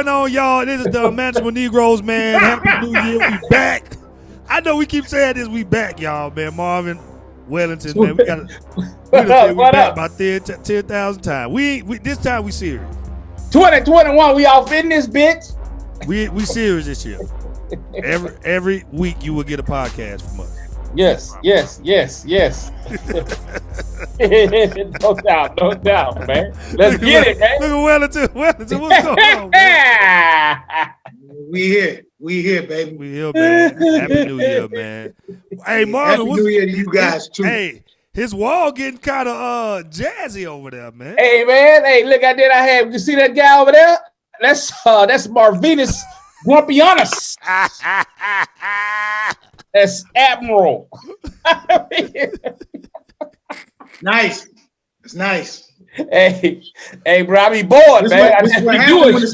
going on, y'all? This is the Unmanageable Negroes, man. Happy New Year. We back. I know we keep saying this. We back, y'all, man. Marvin, Wellington, man. We done said we back about 10,000 times. We this time we serious. 2021, we all in this bitch. We serious this year. Every week you will get a podcast from us. Yes. No doubt, man. Let's get it, man. Look at Wellington, what's going on, man? We here, baby. We here, man. Happy New Year, man. Hey, Marvin, Happy New Year to you guys too. Hey, his wall getting kind of jazzy over there, man. Hey, man. Hey, look, you see that guy over there? That's Marvinus Grumpianus. That's Admiral. Nice. It's nice. Hey, bro, I be bored, man. This what happens when the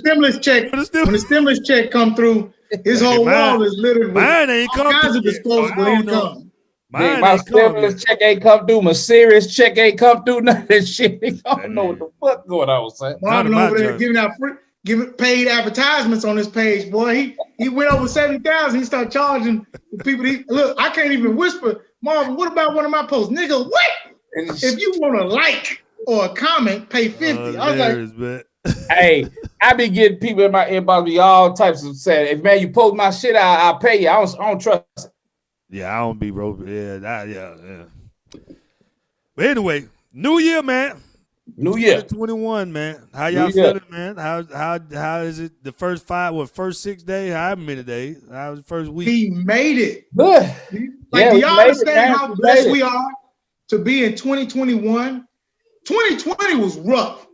stimulus check come through. His whole wall is littered with all kinds of disposable income. My stimulus check ain't come through. My serious check ain't come through. None of that shit. I don't know what the fuck going on, son. Marvin over there giving out paid advertisements on this page, boy. He went over 70,000. He started charging people. Look, I can't even whisper. Marvin, what about one of my posts? Nigga, what? If you want to like or a comment, pay 50. I was like, hey, I be getting people in my inbox with all types of saying, if man, you post my shit, I'll pay you. I don't trust it. Yeah, I don't be broke. Yeah. But anyway, New Year, man. New Year 2021, man. How y'all feeling, man? How is it the first 6 days, however many days? How was the first week? He made it. Good. Like, do y'all understand how blessed we are to be in 2021? 2020 was rough.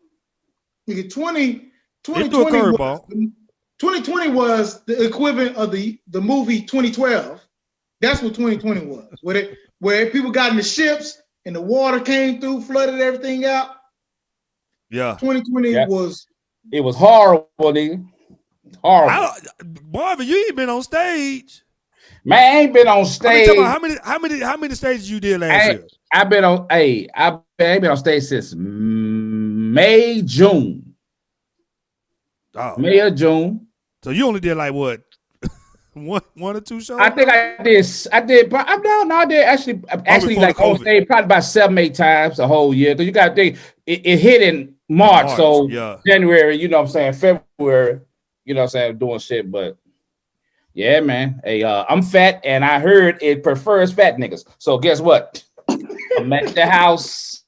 2020 was the equivalent of the movie 2012. That's what 2020 was. Where people got in the ships and the water came through, flooded everything out. Yeah. 2020 was. It was horrible, nigga. Horrible. Marvin, you ain't been on stage. Man, I ain't been on stage. How many stages you did last year? I've been on. I ain't been on stage since May, June. Oh. May or June. So you only did like what? one or two shows? I think I did. I did actually like on stage probably about 7-8 times a whole year. Because you got to think it hit in March, so yeah. January, you know what I'm saying, February, you know what I'm saying, doing shit. But yeah, man. Hey, I'm fat and I heard it prefers fat niggas. So guess what? I'm at the house.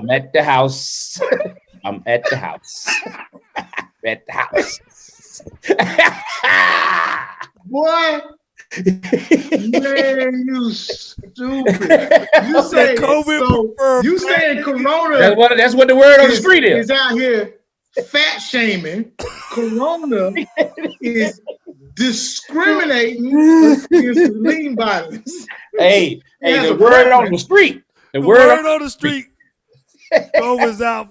At the house. Boy, man, you stupid. You say COVID. So you saying Corona? That's what the word on the street is. Is out here fat shaming. Corona is discriminating against lean bodies. Hey, the word on the street. The word on the street. COVID's out.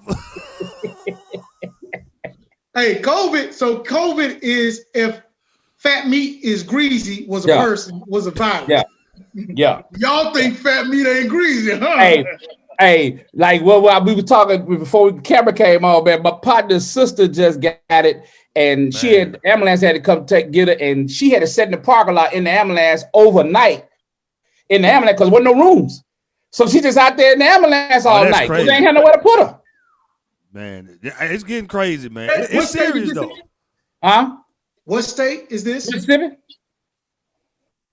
Hey, COVID. So COVID is if fat meat is greasy, was a person, was a virus. Yeah. Y'all think fat meat ain't greasy, huh? Hey, like what we were talking before the camera came on, man. My partner's sister just got it, and she had the ambulance had to come get her, and she had to sit in the parking lot in the ambulance overnight in the ambulance because there wasn't no rooms. So she just out there in the ambulance all night because they ain't had nowhere to put her. Man, it's getting crazy, man. It's serious though. Huh? What state is this? Mississippi.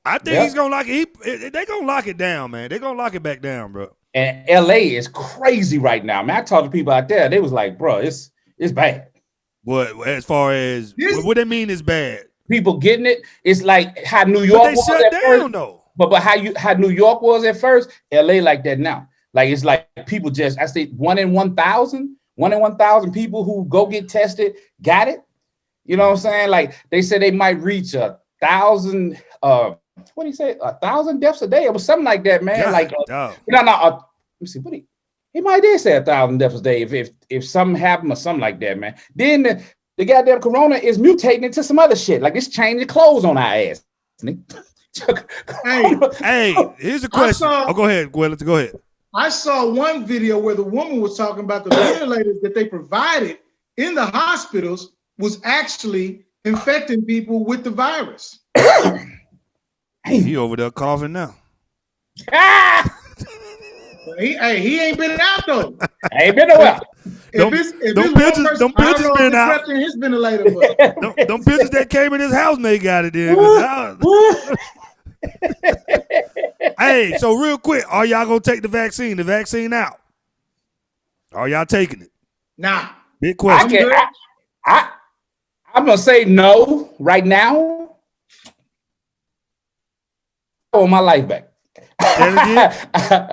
I think he's gonna lock it. They're gonna lock it down, man. They're gonna lock it back down, bro. And LA is crazy right now, man. I talked to people out there. They was like, bro, it's bad. What as far as what they mean is bad? People getting it. It's like how New York was shut down first, though. But how New York was at first, LA like that now. Like it's like people just I say 1 in 1,000 people who go get tested got it. You know what I'm saying? Like they said they might reach 1,000. What do you say? 1,000 deaths a day. It was something like that, man. God, like no. Let me see. He might did say 1,000 deaths a day if something happened or something like that, man. Then the goddamn corona is mutating into some other shit. Like it's changing clothes on our ass. Hey, here's a question. Go ahead, Gwilla. Go ahead. I saw one video where the woman was talking about the ventilators that they provided in the hospitals was actually infecting people with the virus. He over there coughing now. He ain't been out though. Ain't been nowhere. Them pictures been out. In his ventilator, them pictures that came in his house, they got it in. Hey, so real quick, are y'all gonna take the vaccine out? Are y'all taking it? Nah. Big question. I'm gonna say no right now. I want my life back. I'm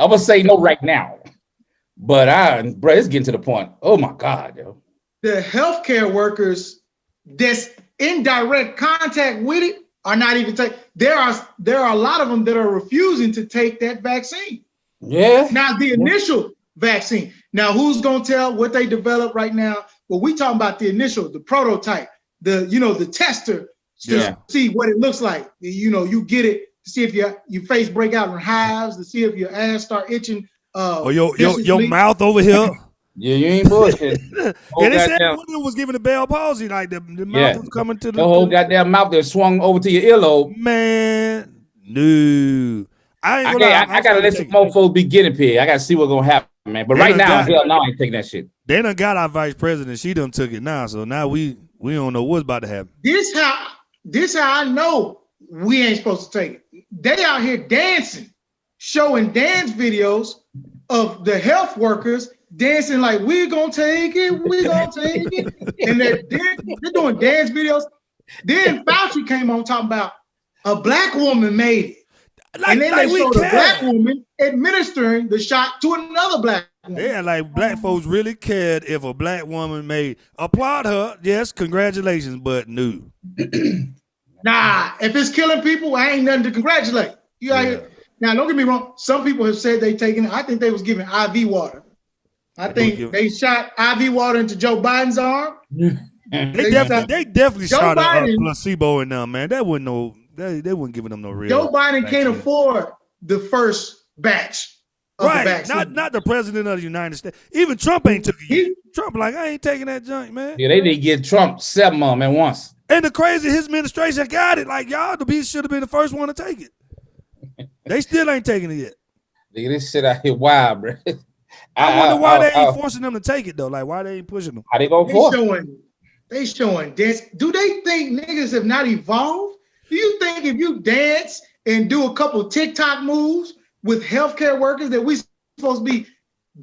gonna say no right now. But bro, it's getting to the point. Oh my God, yo. The healthcare workers that's in direct contact with it are not even taking. There are a lot of them that are refusing to take that vaccine. Yeah. Now the initial vaccine. Now who's gonna tell what they develop right now? Well, we talking about the initial, the prototype, the tester to see what it looks like. You get it to see if your face break out in hives, to see if your ass start itching. Or your mouth over here. Yeah, you ain't bullshit. Yeah, they said one was giving the Bell palsy, like the mouth was coming to the whole goddamn mouth that swung over to your earlobe. Man, no. I gotta let some more folks be guinea pig. I gotta see what's gonna happen, man. But right now, hell no, I ain't taking that shit. They done got our vice president. She done took it now, so now we don't know what's about to happen. This how I know we ain't supposed to take it. They out here dancing, showing dance videos of the health workers dancing like we're gonna take it, and they're doing dance videos. Then Fauci came on talking about a black woman made it, and then they showed a black woman administering the shot to another black woman. Yeah, like black folks really cared if a black woman made. Applaud her, yes, congratulations, but no. Nah, if it's killing people, I ain't nothing to congratulate. You out here. Now, don't get me wrong. Some people have said they taken it. I think they was giving IV water. I think they shot IV water into Joe Biden's arm. They definitely shot a placebo in them, man. That wasn't no. They weren't giving them no real. Joe Biden can't afford the first batch of the vaccine. Not the president of the United States. Even Trump ain't took it yet. Trump like, I ain't taking that junk, man. Yeah, they did get Trump 7 of them at once. And the crazy, his administration got it. Like, y'all, should have been the first one to take it. They still ain't taking it yet. Nigga, this shit out here wild, bro. I wonder why they ain't forcing them to take it though. Like, why they ain't pushing them? How they go for it? They showing dance. Do they think niggas have not evolved? Do you think if you dance and do a couple TikTok moves with healthcare workers that we supposed to be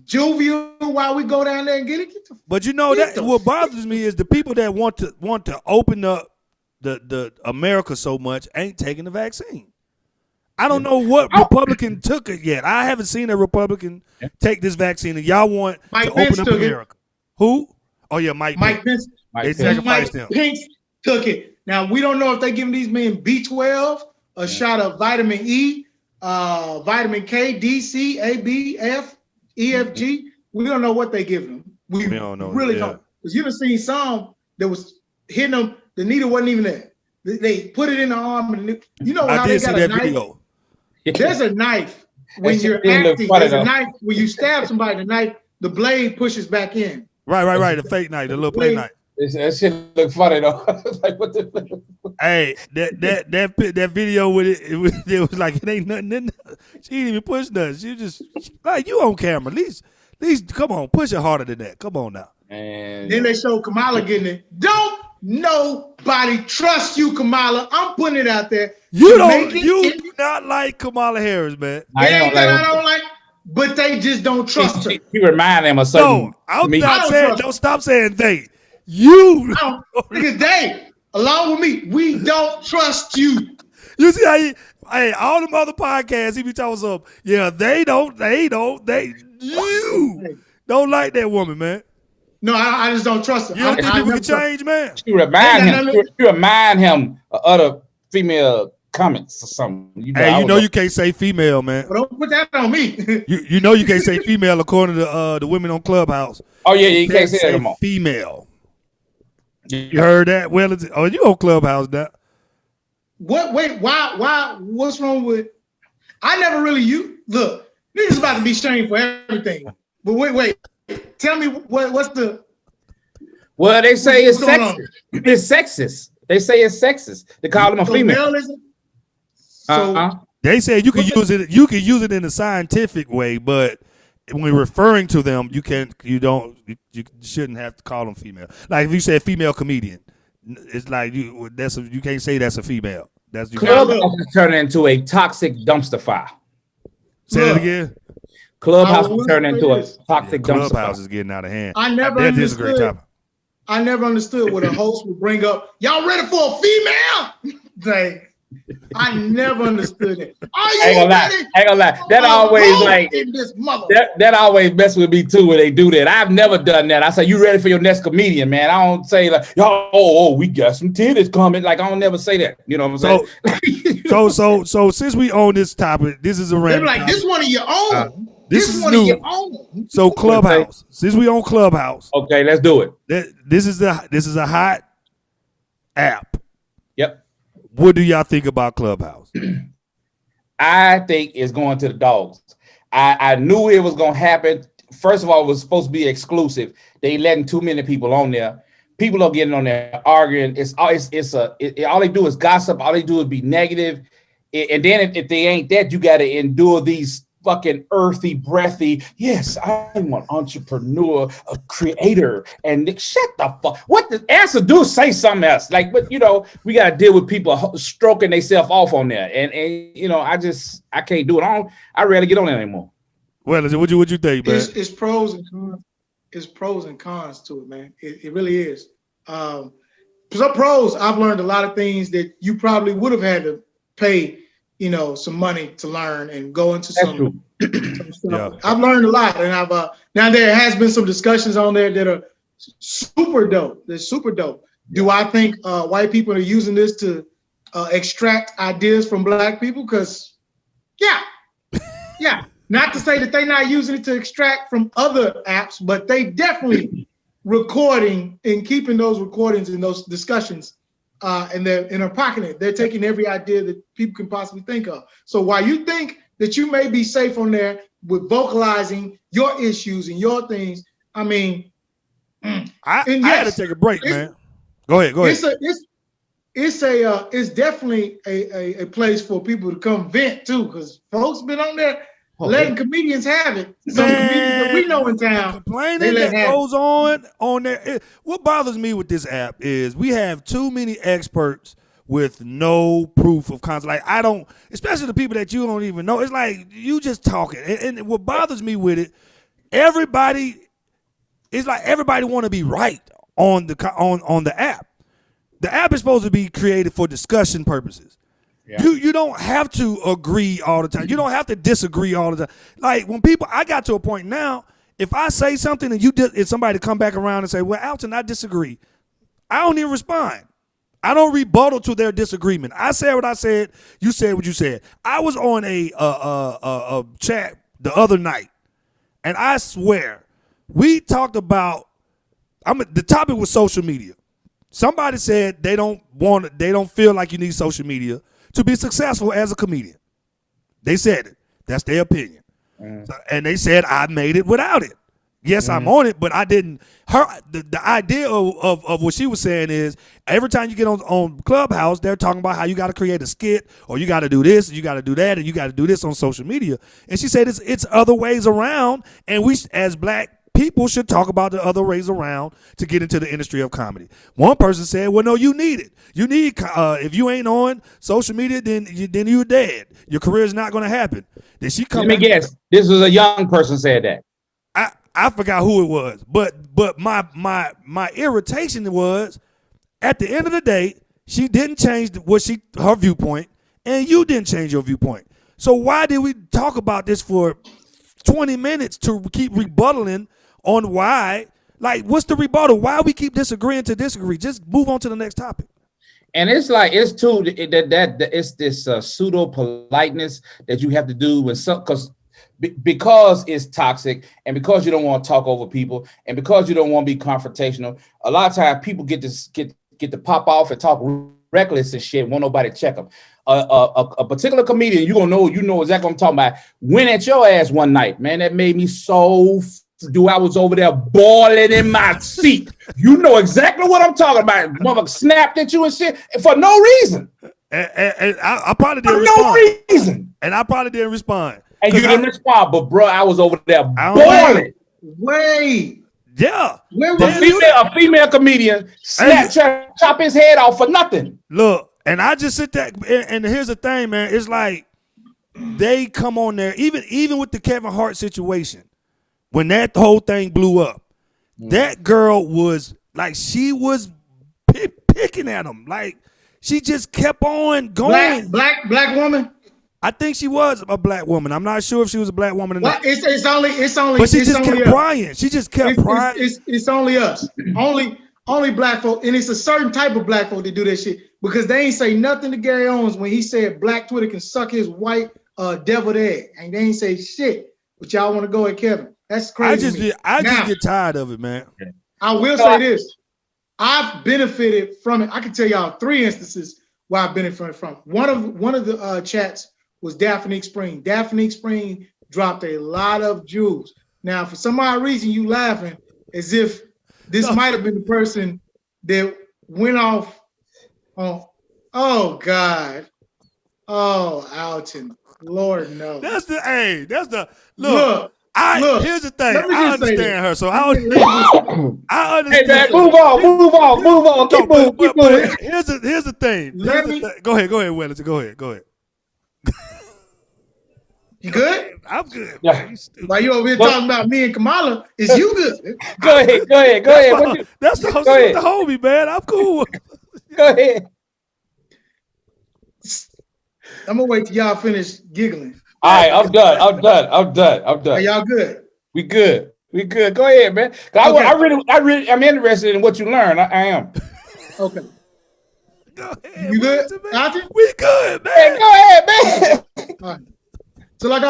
jovial while we go down there and get it? But you know that what bothers me is the people that want to open up the America so much ain't taking the vaccine. I don't know what Republican took it yet. I haven't seen a Republican take this vaccine, and y'all want to open up America. Who? Oh yeah, Mike Pence. They sacrificed him. Pence took it. Now we don't know if they giving these men B12, a shot of vitamin E, vitamin K, D, C, A, B, F, E, F, G. We don't know what they giving them. We don't know. Really don't. Because you done seen some that was hitting them. The needle wasn't even there. They put it in the arm, and you know how they got a knife. Video. There's a knife when you're acting. There's a knife when you stab somebody. The knife, the blade pushes back in. Right. The fake knife, the little play knife. That shit look funny though. Like what the? Hey, that video with it was like it ain't nothing. She didn't even push nothing. She just like you on camera. At least come on, push it harder than that. Come on now. And then they show Kamala getting it. Don't nobody trust you, Kamala. I'm putting it out there. You do not like Kamala Harris, man. I don't like, but they just don't trust her. You remind them of something. No, I'm not saying. Don't stop saying they. You. Because they, along with me, we don't trust you. You see how all them other podcasts he be talking some. Yeah, you don't like that woman, man. No, I just don't trust her. You don't think people can change, man? You remind him of other female comments or something. You can't say female, man. Well, don't put that on me. you know you can't say female according to the women on Clubhouse. Oh yeah, you can't say that anymore. Female. You heard that? Well, you on Clubhouse now? What? Wait, why? What's wrong with? I never really look. Niggas about to be shamed for everything. But wait. Tell me what's the Well, they say it's sexist. It's sexist. They say it's sexist. They call him a female. They say you can use it. You can use it in a scientific way, but when referring to them, you shouldn't have to call them female. Like if you say female comedian, it's like you can't say that's a female. That's Clubhouse is turning into a toxic dumpster fire. Say it again. Clubhouse is turning into a toxic dumpster fire. Clubhouse is getting out of hand. I never understood what a host would bring up. Y'all ready for a female? Like, I never understood it. Ain't gonna lie. That always like that always mess with me too when they do that. I've never done that. I say, you ready for your next comedian, man? I don't say like, oh, we got some titties coming. Like, I don't never say that. You know what I'm saying? So since we own this topic, this is a random. They're like, this one of your own. This is one new. Of your own. So Clubhouse. Since we own Clubhouse. Okay, let's do it. This is a hot app. Yep. What do y'all think about Clubhouse? I think it's going to the dogs. I knew it was going to happen. First of all, it was supposed to be exclusive. They letting too many people on there. People are getting on there arguing. All they do is gossip. All they do is be negative. And then if they ain't that, you got to endure these fucking earthy, breathy. Yes, I'm an entrepreneur, a creator, and shut the fuck. What the answer do? Say something else. Like, but we got to deal with people stroking themselves off on there, and I can't do it. I rarely get on there anymore. Well, what you think, man? It's pros and cons. It's pros and cons to it, man. It really is. Some pros. I've learned a lot of things that you probably would have had to pay. Some money to learn and go into some stuff. Yeah. I've learned a lot, and I've now there has been some discussions on there that are super dope. They're super dope. Do I think white people are using this to extract ideas from black people? Because, yeah. Not to say that they're not using it to extract from other apps, but they definitely recording and keeping those recordings and those discussions. And they're pocketing it. They're taking every idea that people can possibly think of. So while you think that you may be safe on there with vocalizing your issues and your things, I mean, I had to take a break, man. Go ahead. It's definitely a place for people to come vent too, because folks been on there letting comedians have it. Some comedians that we know in town. Complaining that goes on there. What bothers me with this app is we have too many experts with no proof of concept. Like especially the people that you don't even know. It's like you just talking. And what bothers me with it, everybody want to be right on the app. The app is supposed to be created for discussion purposes. Yeah. You don't have to agree all the time. You don't have to disagree all the time. Like when I got to a point now, if I say something and if somebody come back around and say, well, Alton, I disagree, I don't even respond. I don't rebuttal to their disagreement. I said what I said. You said what you said. I was on a chat the other night, and I swear we talked about. The topic was social media. Somebody said they don't feel like you need social media to be successful as a comedian. They said it. That's their opinion. And they said I made it without it. Yes, I'm on it, but I didn't. The idea of what she was saying is every time you get on Clubhouse, they're talking about how you got to create a skit, or you got to do this, and you got to do that, and you got to do this on social media. And she said it's other ways around, and we as black people should talk about the other ways around to get into the industry of comedy. One person said, well, no, you need it. You need, if you ain't on social media, then you're dead. Your career is not going to happen. Then she come. Let me guess. This was a young person said that. I forgot who it was, but my irritation was at the end of the day, she didn't change her viewpoint, and you didn't change your viewpoint. So why did we talk about this for 20 minutes to keep rebuttaling on why? Like, what's the rebuttal? Why we keep disagreeing to disagree? Just move on to the next topic. And it's like it's this pseudo politeness that you have to do with because it's toxic, and because you don't want to talk over people, and because you don't want to be confrontational. A lot of times people get to pop off and talk reckless and shit. Won't nobody check them. A particular comedian, you know exactly what I'm talking about, went at your ass one night, man. That made me so dude, I was over there boiling in my seat. You know exactly what I'm talking about. Mother snapped at you and shit for no reason. And I probably didn't respond. No reason. And I probably didn't respond. And you didn't respond, but bro, I was over there boiling. Wait. Yeah. A female comedian chop his head off for nothing. Look, and I just sit there, and here's the thing, man. It's like they come on there, even with the Kevin Hart situation, when that whole thing blew up, that girl was like, she was picking at him. Like, she just kept on going. Black woman? I think she was a black woman. I'm not sure if she was a black woman or not. It's only. But she just kept crying. She just kept crying. It's only us. only black folk, and it's a certain type of black folk that do that shit because they ain't say nothing to Gary Owens when he said Black Twitter can suck his white deviled egg, and they ain't say shit. But y'all want to go at Kevin? That's crazy. I just get tired of it, man. I will say this: I've benefited from it. I can tell y'all 3 instances where I've benefited from it. One of the chats was Daphne Spring. Daphne Spring dropped a lot of jewels. Now, for some odd reason, you laughing as if this might have been the person that went off on. Oh God! Oh, Alton. Lord no. That's the look. Here's the thing. I understand her, so I understand. Hey man, move on. Keep moving. Here's the thing. Go ahead, Wellington. Go ahead. You good? I'm good. Yeah. While you over here talking about me and Kamala, is you good? Go ahead. That's the homie, man. I'm cool. Go ahead. I'm gonna wait till y'all finish giggling. All right, I'm done. Are y'all good? We good. Go ahead, man. I'm interested in what you learned. I am. Okay. Go ahead. You good? We good, man. Hey, go ahead, man. All right. So like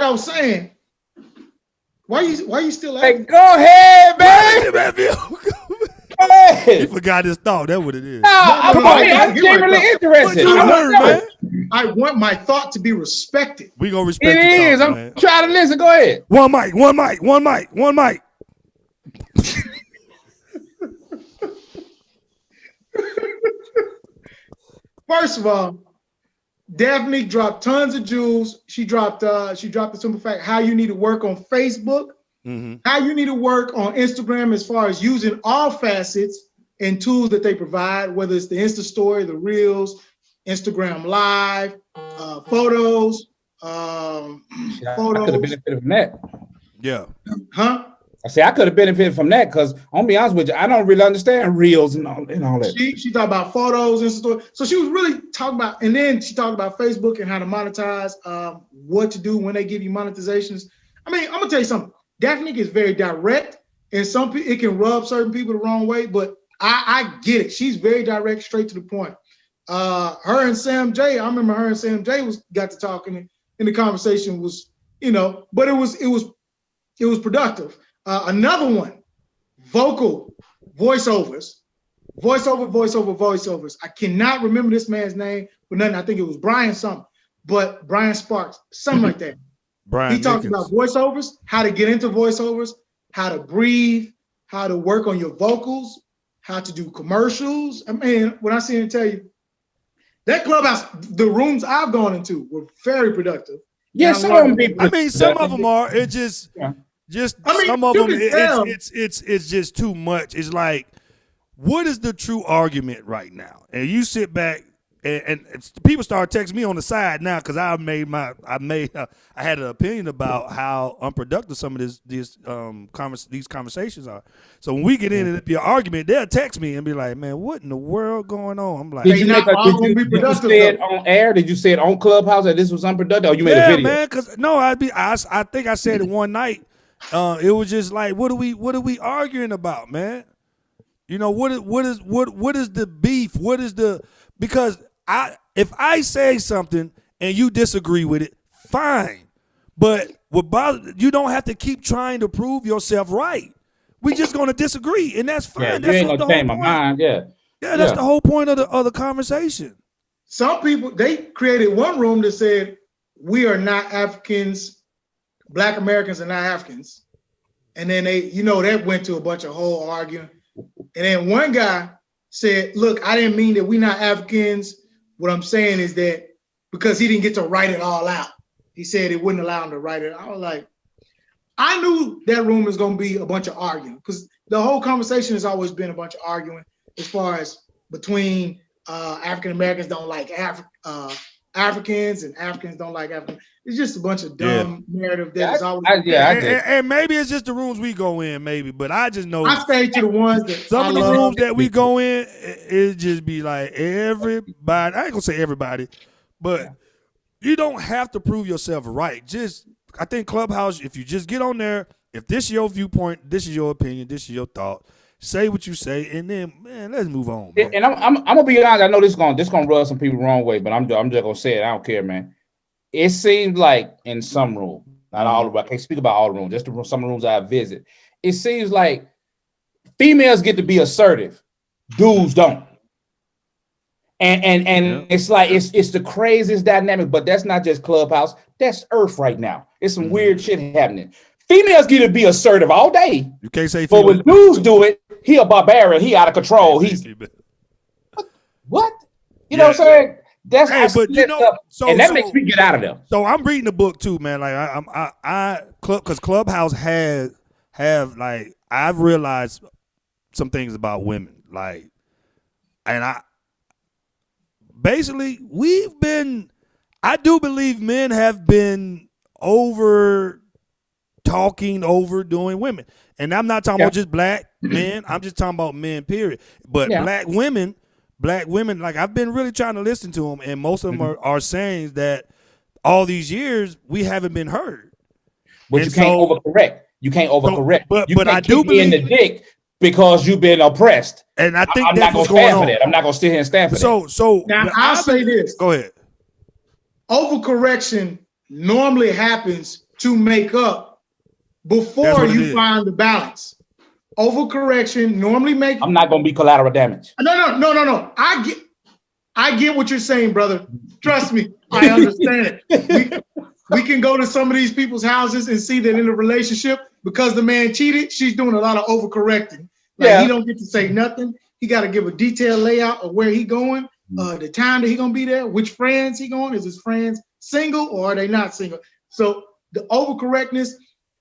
I was saying, why you still hey, go ahead, man. He forgot his thought. That's what it is. I'm genuinely interested. I want my thought to be respected. We gonna respect it. It is. I'm trying to listen. Go ahead. One mic. First of all, Daphne dropped tons of jewels. She dropped the simple fact how you need to work on Facebook, how you need to work on Instagram as far as using all facets and tools that they provide, whether it's the Insta story, the Reels, Instagram Live, photos. I could have benefited from that. Yeah. Huh? I say I could have benefited from that because I'm gonna be honest with you, I don't really understand Reels and all that. She talked about photos and stuff. So she was really talking about, and then she talked about Facebook and how to monetize, what to do when they give you monetizations. I mean, I'm gonna tell you something. Daphne is very direct, and some people it can rub certain people the wrong way, but I get it. She's very direct, straight to the point. Her and Sam J, I remember her and Sam J got to talking, and the conversation was, but it was productive. Another one, voiceovers. I cannot remember this man's name for nothing. I think it was Brian something, but Brian Sparks, something like that. He talked about voiceovers, how to get into voiceovers, how to breathe, how to work on your vocals, how to do commercials. I mean, when I see him tell you, that Clubhouse, the rooms I've gone into were very productive. Yeah, some of them. I mean, some of them are. It just. Yeah. Some of them, it's just too much. It's like, what is the true argument right now? And you sit back and people start texting me on the side now because I had an opinion about how unproductive some of these conversations are. So when we get in and it'd be an argument, they'll text me and be like, "Man, what in the world going on?" I'm like, did you say it on air? Did you say it on Clubhouse that this was unproductive? Or you made a video? Man, because no, I think I said it one night. It was just like, what are we arguing about, man? What is the beef? Because if I say something and you disagree with it, fine. But you don't have to keep trying to prove yourself right. We're just gonna disagree, and that's fine. Yeah, that's you ain't gonna change my mind. Yeah, that's the whole point of the conversation. Some people, they created one room that said, "We are not Africans. Black Americans are not Africans. And then they, that went to a bunch of whole arguing. And then one guy said, look, I didn't mean that we're not Africans. What I'm saying is that because he didn't get to write it all out. He said it wouldn't allow him to write it. I was like, I knew that room was going to be a bunch of arguing because the whole conversation has always been a bunch of arguing as far as between African Americans don't like Africans and Africans don't like Africans. It's just a bunch of dumb narrative that is always. And maybe it's just the rooms we go in, maybe. But I just know I stay to the ones that some of the rooms that we go in, it just be like everybody. I ain't gonna say everybody, but you don't have to prove yourself right. I think Clubhouse, if you just get on there, if this is your viewpoint, this is your opinion, this is your thought, say what you say, and then let's move on. Man. And I'm gonna be honest. I know this gonna rub some people the wrong way, but I'm just gonna say it. I don't care, man. It seems like in some rooms, not all of them, I can't speak about all the rooms, just some rooms I visit. It seems like females get to be assertive, dudes don't. And it's like it's the craziest dynamic, but that's not just Clubhouse, that's Earth right now. It's some weird shit happening. Females get to be assertive all day. You can't say but when dudes do it, he a barbarian, he out of control. He's what? You know what I'm saying? That's but and that makes me get out of there. So I'm reading the book too, man. Like because Clubhouse have like I've realized some things about women, like, and basically I do believe men have been overdoing women, and I'm not talking about just black men. I'm just talking about men, period. But black women, like I've been really trying to listen to them, and most of them are saying that all these years we haven't been heard. But and you can't overcorrect. You can't overcorrect. But I do believe in the dick because you've been oppressed. And I think I'm not going to stand for that. I'm not going to sit here and stand for that. So now I'll say this. Go ahead. Overcorrection normally happens to make up before you find the balance. Overcorrection normally makes. I'm not going to be collateral damage. No. I get what you're saying, brother. Trust me, I understand it. We can go to some of these people's houses and see that in a relationship, because the man cheated, she's doing a lot of overcorrecting. Like he don't get to say nothing. He got to give a detailed layout of where he going, the time that he gonna be there, which friends he going. Is his friends single or are they not single? So the overcorrectness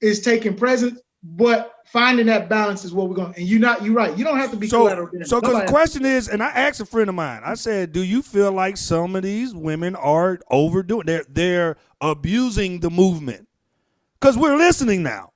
is taking precedence, but finding that balance is what we're going. And you're right. You don't have to be collateral damage. So because the question is, and I asked a friend of mine, I said, do you feel like some of these women are overdoing? They're abusing the movement? Because we're listening now.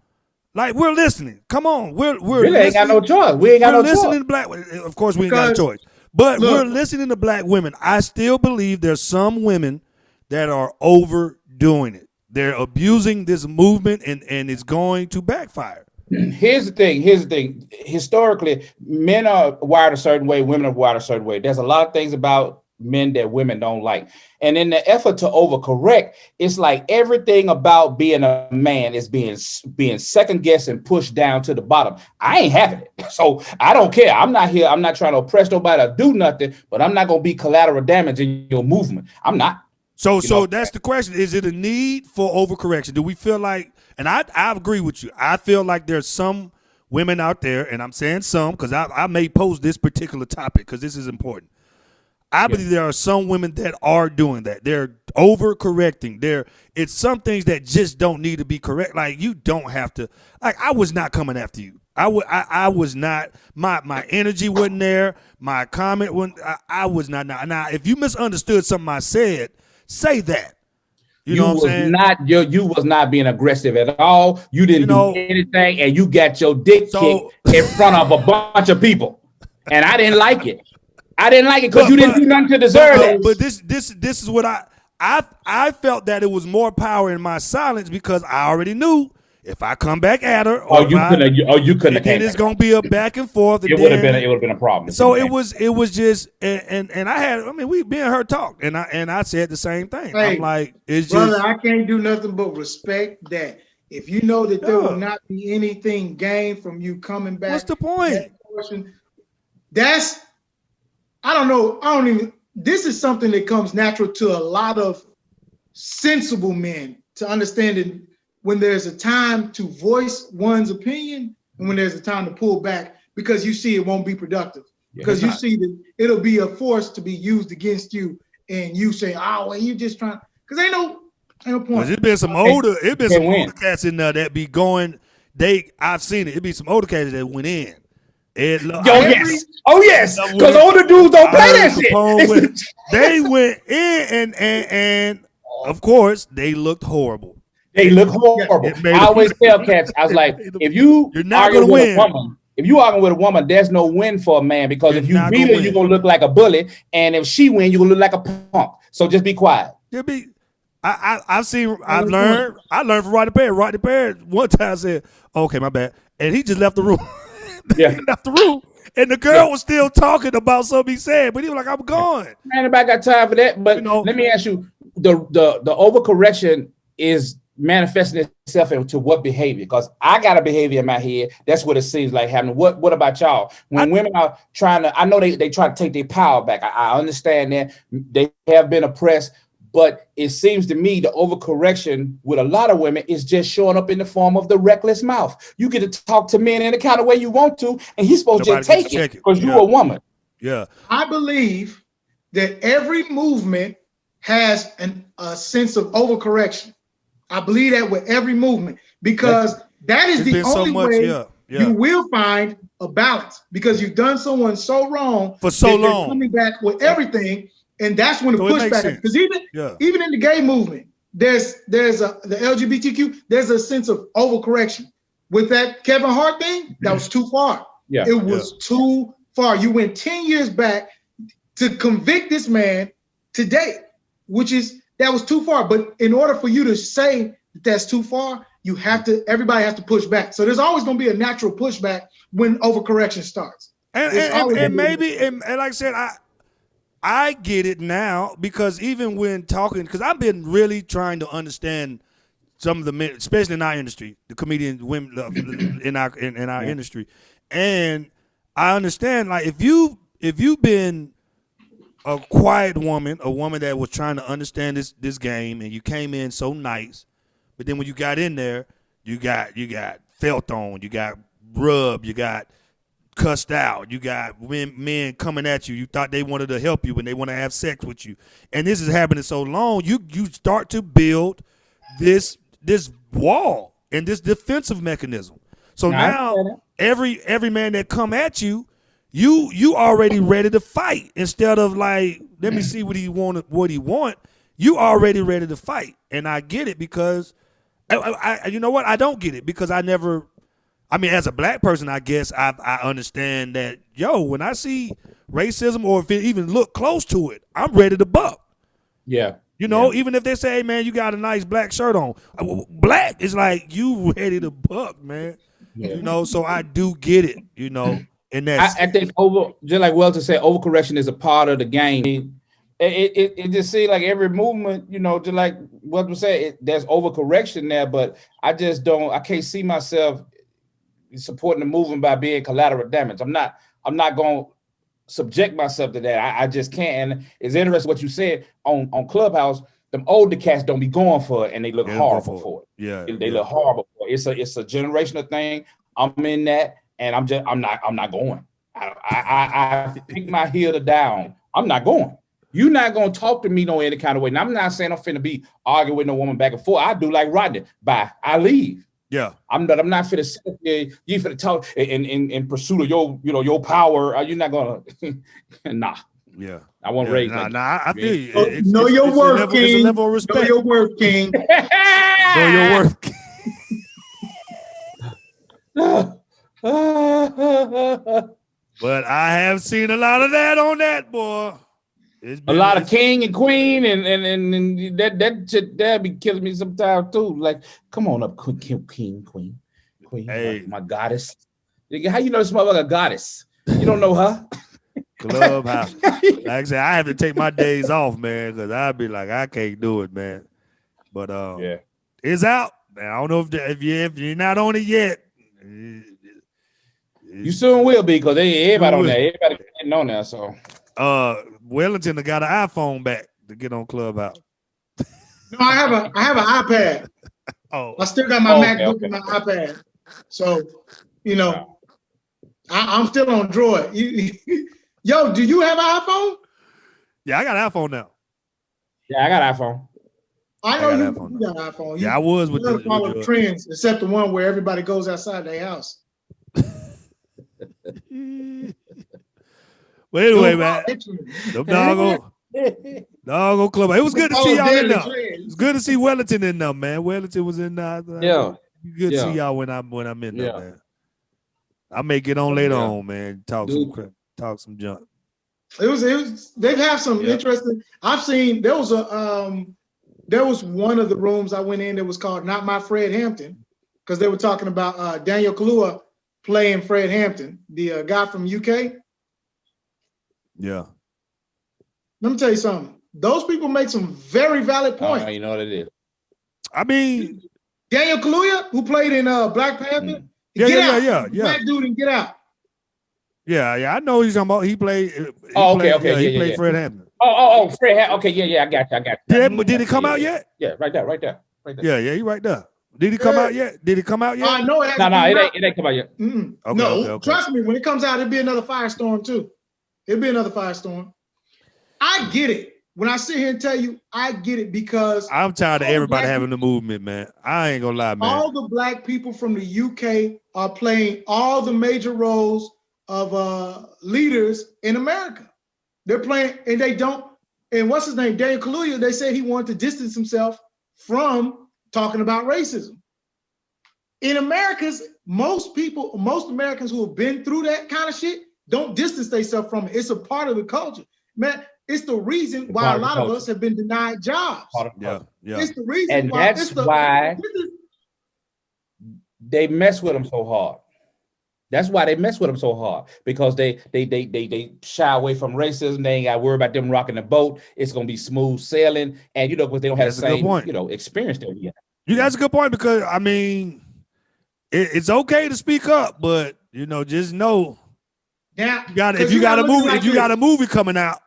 Like, we're listening. Come on, we're really ain't got no choice. We ain't got no choice. Listening to black. Of course, we ain't got a choice. But we're listening to black women. I still believe there's some women that are overdoing it. They're abusing this movement, and it's going to backfire. Here's the thing. Historically, men are wired a certain way, women are wired a certain way. There's a lot of things about men that women don't like. And in the effort to overcorrect, it's like everything about being a man is being second guessed and pushed down to the bottom. I ain't having it. So I don't care. I'm not here. I'm not trying to oppress nobody or do nothing, but I'm not going to be collateral damage in your movement. I'm not. So that's the question. Is it a need for overcorrection? Do we feel like, and I agree with you. I feel like there's some women out there, and I'm saying some because I may pose this particular topic because this is important. I believe there are some women that are doing that. They're overcorrecting. It's some things that just don't need to be correct. Like, you don't have to. Like, I was not coming after you. I was not. My energy wasn't there. My comment wasn't. I was not. Now, if you misunderstood something I said, say that. You know what I'm saying? You was not being aggressive at all. You didn't do anything, and you got your dick kicked in front of a bunch of people, and I didn't like it. I didn't like it because you didn't do nothing to deserve it. But this is what I felt that it was more power in my silence because I already knew if I come back at her, you couldn't. Then it's gonna be a back and forth. It would have been a problem. So it was just and I had. I mean, we me and her talked, and I said the same thing. Hey, I'm like, it's brother, just. I can't do nothing but respect that. If you know that there will not be anything gained from you coming back, what's the point? That's. I don't know. This is something that comes natural to a lot of sensible men to understand when there's a time to voice one's opinion and when there's a time to pull back because you see it won't be productive. Because you see that it'll be a force to be used against you, and you say, "Oh, well, you just trying," because ain't no point. It's been some older cats in there that be going. I've seen it. It be some older cats that went in. Oh yes, because older dudes don't play that shit. They went in and of course they looked horrible. They look horrible. I always tell cats, I was like, if you're not gonna win. If you argue with a woman, there's no win for a man because if you beat her, you're gonna look like a bully, and if she wins, you're gonna look like a punk. So just be quiet. I learned from Rodney Perry. Rodney Perry one time said, "Okay, my bad," and he just left the room. He left the room, and the girl was still talking about something he said, but he was like, "I'm gone." Man, nobody got time for that. But let me ask you: the overcorrection is manifesting itself into what behavior? Because I got a behavior in my head. That's what it seems like happening. What about y'all? When women are trying to, I know they try to take their power back. I understand that they have been oppressed, but it seems to me the overcorrection with a lot of women is just showing up in the form of the reckless mouth. You get to talk to men in the kind of way you want to, and he's supposed to take it because you're a woman. Yeah. I believe that every movement has a sense of overcorrection. I believe that with every movement because that is the only way you will find a balance because you've done someone so wrong for so long, coming back with everything, and that's when the pushback. Because even in the gay movement, there's the LGBTQ. There's a sense of overcorrection with that Kevin Hart thing. That was too far. It was too far. You went 10 years back to convict this man today, that was too far. But in order for you to say that that's too far, everybody has to push back. So there's always going to be a natural pushback when overcorrection starts. And maybe like I said, I get it now because even when talking, because I've been really trying to understand some of the men, especially in our industry, the comedian women in our industry, and I understand like if you've been a quiet woman, a woman that was trying to understand this game, and you came in so nice, but then when you got in there, you got felt on, you got rubbed, you got cussed out, you got men coming at you. You thought they wanted to help you and they want to have sex with you, and this is happening so long. You start to build this wall and this defensive mechanism. So now every man that come at you. You already ready to fight instead of like, let me see what he want. You already ready to fight. And I get it because I you know what? I don't get it because as a black person, I guess I understand that, when I see racism or if it even look close to it, I'm ready to buck. Yeah. Even if they say, hey man, you got a nice black shirt on. Black is like, you ready to buck, man. Yeah. So I do get it, And I think just like Welton said, overcorrection is a part of the game. It just seems like every movement, just like Welton said, there's overcorrection there, but I can't see myself supporting the movement by being collateral damage. I'm not going to subject myself to that. I just can't. And it's interesting what you said on Clubhouse. Them older cats don't be going for it, and they look horrible for it. Yeah, they look horrible for it. It's a generational thing. I'm in that. And I'm not going. I pick my heel down. I'm not going. You're not going to talk to me no any kind of way. And I'm not saying I'm finna be arguing with no woman back and forth. I do like Rodney. Bye. I leave. Yeah. I'm not finna sit there. You finna talk in pursuit of your power. You're not gonna. Nah. Yeah. I won't raise. I feel you. Know your worth, King. It's a level of respect. Know your worth, King. Know your worth, King. But I have seen a lot of that on that, boy. A lot of king and queen and that be killing me sometimes too. Like, come on up, queen. Hey, my goddess. How you know this motherfucker goddess? You don't know her? Clubhouse. Like I said, I have to take my days off, man, because I'd be like, I can't do it, man. But it's out. Man, I don't know if you're not on it yet. You soon will be because everybody on there. Everybody getting on there. So Wellington got an iPhone back to get on Clubhouse. No, I have an iPad. Oh, I still got my MacBook and my iPad. So, I'm still on Droid. Yo, do you have an iPhone? Yeah, I got an iPhone now. Yeah, I got an iPhone. I know you got an iPhone. Yeah, I was with the follow trends, except the one where everybody goes outside their house. Well, anyway, man, them doggone club. It was good to see y'all in there. It's good to see Wellington in there, man. Wellington was in there. Yeah. Good to see y'all when I'm in there, man. I may get on later on, man. Talk some junk. It was. They have some interesting. I've seen there was one of the rooms I went in that was called "Not My Fred Hampton," because they were talking about Daniel Kaluuya playing Fred Hampton, the guy from UK. Yeah. Let me tell you something. Those people make some very valid points. You know what it is. I mean, Daniel Kaluuya, who played in Black Panther. Yeah. Black dude and Get Out. Yeah. I know he's talking about. He played. He played Fred Hampton. Fred Hampton. Okay, yeah, I got you. Did it come out yet? Yeah, right there. Yeah, he right there. Did it come out yet? I know it. No, it ain't come out yet. Okay. Trust me, when it comes out, it'll be another firestorm too. It'll be another firestorm. I get it. When I sit here and tell you, I get it because I'm tired of everybody having the movement, man. I ain't gonna lie, man. All the black people from the UK are playing all the major roles of leaders in America. They're playing, and they don't. And what's his name? Daniel Kaluuya. They said he wanted to distance himself from talking about racism. In Americans, most Americans who have been through that kind of shit don't distance themselves from it. It's a part of the culture, man. It's the reason why a lot of us have been denied jobs. Yeah. It's the reason, and that's why they mess with them so hard. That's why they mess with them so hard, because they shy away from racism. They ain't got to worry about them rocking the boat. It's gonna be smooth sailing, and because they don't have the same experience that we have. That's a good point, because I mean, it's okay to speak up, but just know. Yeah, if you got a movie coming out,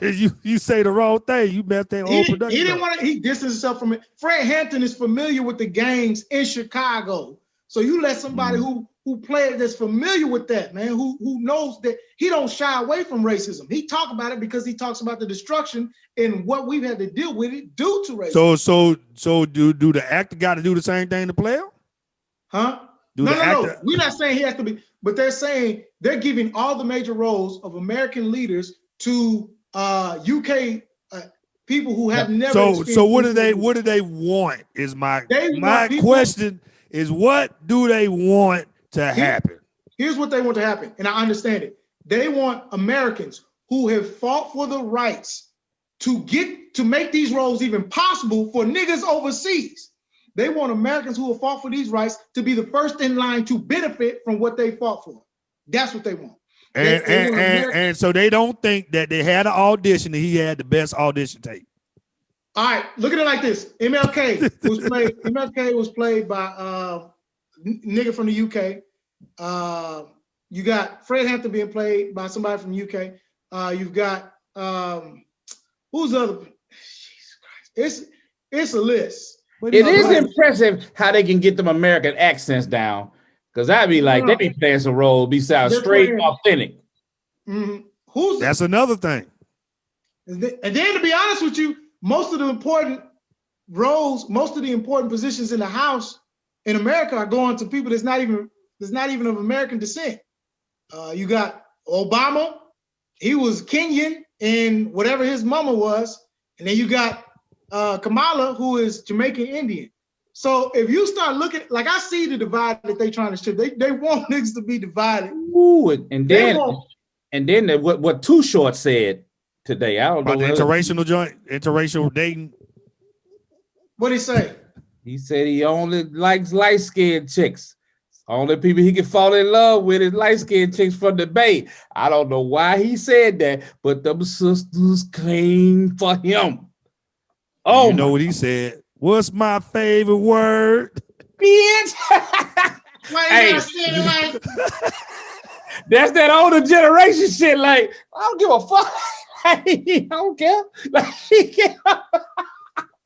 you say the wrong thing, you messed that whole production. He didn't want to. He distanced himself from it. Fred Hampton is familiar with the gangs in Chicago, so you let somebody who played that's familiar with that, man, who knows that he don't shy away from racism. He talk about it because he talks about the destruction and what we've had to deal with it due to racism. So do the actor got to do the same thing to play him? Huh? No. We're not saying he has to be, but they're saying they're giving all the major roles of American leaders to UK people who have never. So what do they want? Is my question is, what do they want to happen? Here's what they want to happen, and I understand it. They want Americans who have fought for the rights to make these roles even possible for niggas overseas. They want Americans who have fought for these rights to be the first in line to benefit from what they fought for. That's what they want. And so they don't think that they had an audition and he had the best audition tape. All right, look at it like this. MLK was played by nigga from the UK. You got Fred Hampton being played by somebody from the UK. You've got who's the other? Jesus Christ. It's a list. It is impressive how they can get them American accents down, because I'd be like, they be playing some role, be sound straight, authentic. Mm-hmm. That's another thing. And then, to be honest with you, most of the important roles, most of the important positions in the House in America are going to people that's not even of American descent. You got Obama, he was Kenyan and whatever his mama was, and then you got Kamala, who is Jamaican Indian. So if you start looking, like, I see the divide that they trying to strip. They want niggas to be divided. Ooh, and then what Too Short said today, I don't know. About the interracial dating. What'd he say? He said he only likes light-skinned chicks. Only people he can fall in love with is light-skinned chicks from the Bay. I don't know why he said that, but them sisters came for him. Oh, you know what he said? What's my favorite word? Bitch. Hey. That's that older generation shit. Like, I don't give a fuck. I don't care. Like,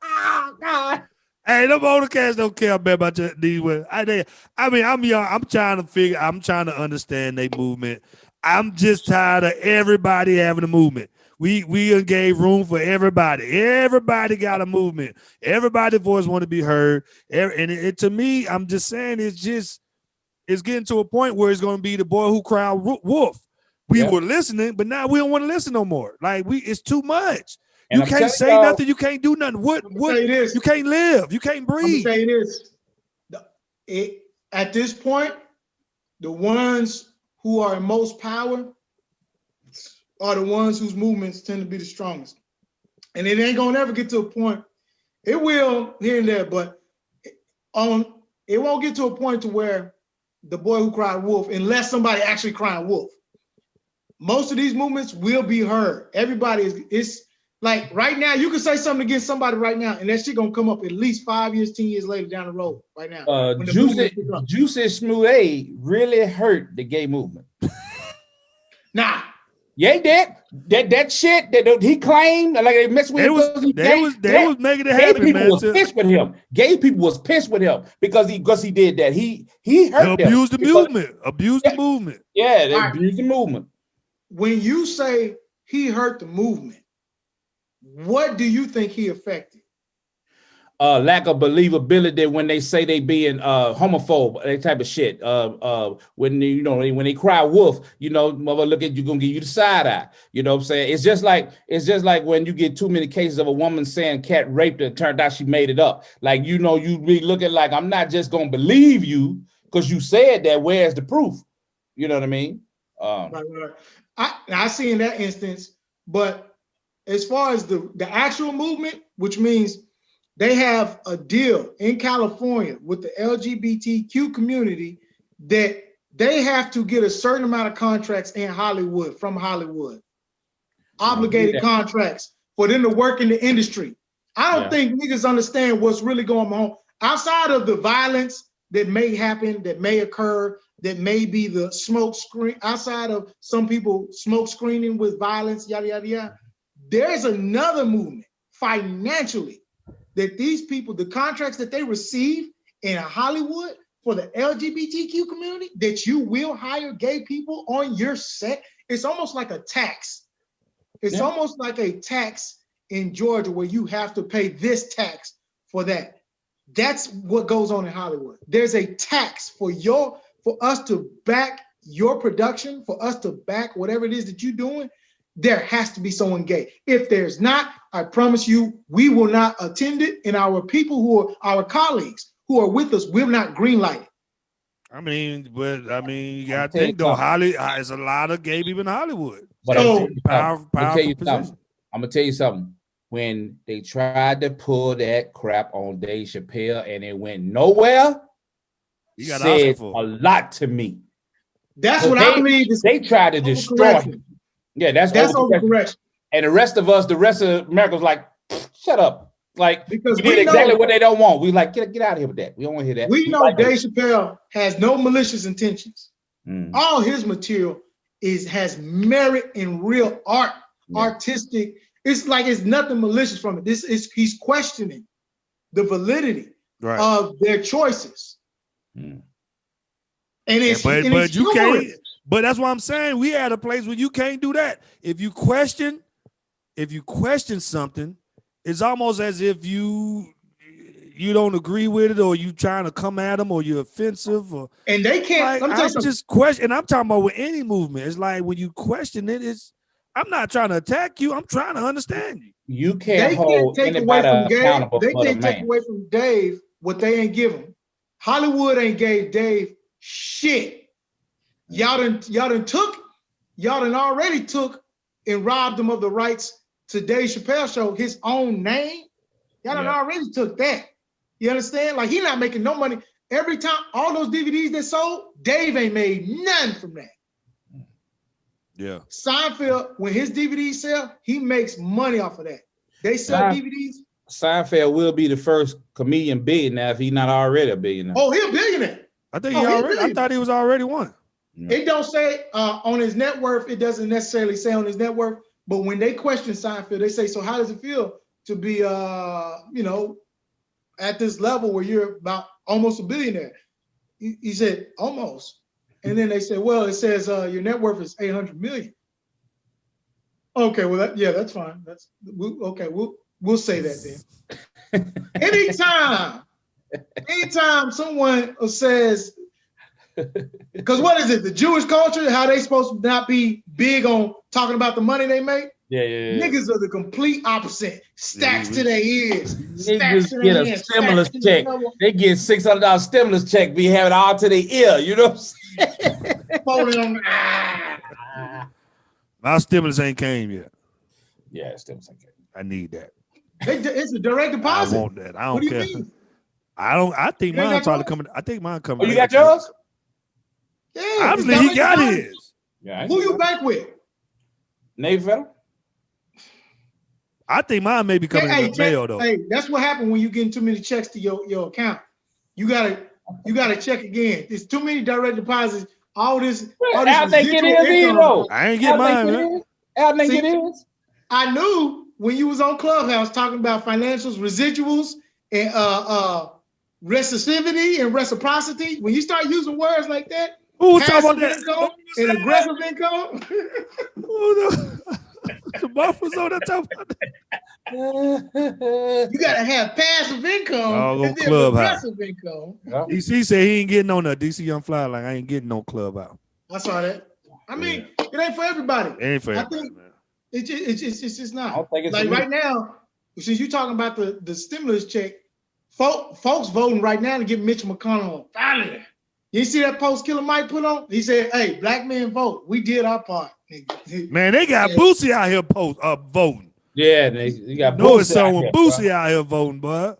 oh, God. Hey, them older cats don't care about these women. I mean, I'm young. I'm trying to understand their movement. I'm just tired of everybody having a movement. We gave room for everybody. Everybody got a movement. Everybody's voice want to be heard. And to me, I'm just saying it's getting to a point where it's going to be the boy who cried wolf. We were listening, but now we don't want to listen no more. Like it's too much. And you can't say nothing. You can't do nothing. What? You can't live. You can't breathe. I'm gonna say this. At this point, the ones who are in most power are the ones whose movements tend to be the strongest. And it ain't gonna ever get to a point. It will here and there, but it won't get to a point to where the boy who cried wolf, unless somebody actually crying wolf. Most of these movements will be heard. Everybody it's like right now, you can say something against somebody right now, and that shit gonna come up at least 5 years, 10 years later down the road. Right now, Juicy Smoothie really hurt the gay movement. Nah, yeah, that shit that he claimed, like they messed with him. They was making it happen. Gay people was pissed with him. Gay people was pissed with him because he did that. He hurt them. Abused the movement. Abused the movement. Yeah, they abused the movement. When you say he hurt the movement, what do you think he affected? Lack of believability when they say they being homophobe, that type of shit. When they cry wolf, mother look at you, gonna give you the side eye. You know what I'm saying? It's just like when you get too many cases of a woman saying cat raped her, it turned out she made it up. Like you really look at like I'm not just gonna believe you because you said that. Where's the proof? You know what I mean? Right. I see in that instance, but as far as the actual movement, which means they have a deal in California with the LGBTQ community that they have to get a certain amount of contracts in Hollywood from Hollywood, obligated contracts for them to work in the industry. I don't think niggas understand what's really going on outside of the violence that may happen, that may occur, that may be the smoke screen, outside of some people smoke screening with violence, yada, yada, yada. There's another movement financially that these people, the contracts that they receive in Hollywood for the LGBTQ community, that you will hire gay people on your set. It's almost like a tax. It's almost like a tax in Georgia where you have to pay this tax for that. That's what goes on in Hollywood. There's a tax for us to back your production, for us to back whatever it is that you're doing. There has to be someone gay. If there's not, I promise you, we will not attend it, and our people who are our colleagues who are with us will not greenlight it. You gotta think though, there's a lot of gay people in Hollywood. But I'm gonna tell you something. When they tried to pull that crap on Dave Chappelle and it went nowhere, you got said a lot to me. That's what I mean. They tried to destroy him. Yeah, that's overcorrection. And the rest of America was like, shut up. Like, because we did exactly what they don't want. We like, get out of here with that. We don't want to hear that. We know Dave Chappelle has no malicious intentions. All his material has merit in real art, artistic. It's like it's nothing malicious from it. He's questioning the validity of their choices. And it's but you can't. But that's what I'm saying. We at a place where you can't do that. If you question something, it's almost as if you don't agree with it, or you trying to come at them, or you're offensive, and they can't. Like, I'm just question. And I'm talking about with any movement. It's like when you question it, I'm not trying to attack you. I'm trying to understand you. You can't hold anybody accountable. They can't take away from Dave what they ain't give him. Hollywood ain't gave Dave shit. Y'all done already took and robbed him of the rights to Dave Chappelle show, his own name. Y'all done already took that. You understand? Like, he not making no money. Every time, all those DVDs that sold, Dave ain't made none from that. Yeah. Seinfeld, when his DVDs sell, he makes money off of that. They sell DVDs. Seinfeld will be the first comedian billionaire if he's not already a billionaire. Oh, he's a billionaire. I think I thought he was already one. It don't say on his net worth. It doesn't necessarily say on his net worth. But when they question Seinfeld, they say, "So how does it feel to be, a at this level where you're about almost a billionaire. He said, almost. And then they said, well, it says your net worth is 800 million. Okay, well, that's fine. We'll say that then. Anytime someone says, because what is it? The Jewish culture, how they supposed to not be big on talking about the money they make? Yeah. Niggas are the complete opposite. Stacks to their ears. Niggas get a stimulus check. They get $600 stimulus check. Be having all to their ear. You know what I'm saying? My stimulus ain't came yet. Yeah, stimulus ain't came. I need that. It's a direct deposit. I want that. I don't what do care. You mean? I think mine probably coming. I think mine coming. Oh, you got yours? Yeah. Obviously, he got his. Yeah. Who you bank with? Navy Federal? I think mine may be coming in the mail though. Hey, that's what happened when you get too many checks to your account. You gotta check again. There's too many direct deposits. All this residual income. I ain't get mine, man. I knew when you was on Clubhouse talking about financials, residuals, and recessivity and reciprocity. When you start using words like that, who was talking about that? And aggressive income. The buffers on that top of that. You gotta have passive income and then aggressive income. DC said he ain't getting on that. DC Young Fly like I ain't getting no Clubhouse. I saw that. I mean, it ain't for everybody. It ain't for everybody, man. It's just not. I don't think it's like right now, since you're talking about the stimulus check, folks voting right now to get Mitch McConnell finally. You see that post Killer Mike put on? He said, "Hey, black men vote. We did our part." Man, they got Boosie out here voting. Yeah, you got Boosie when Boosie out here voting, bud.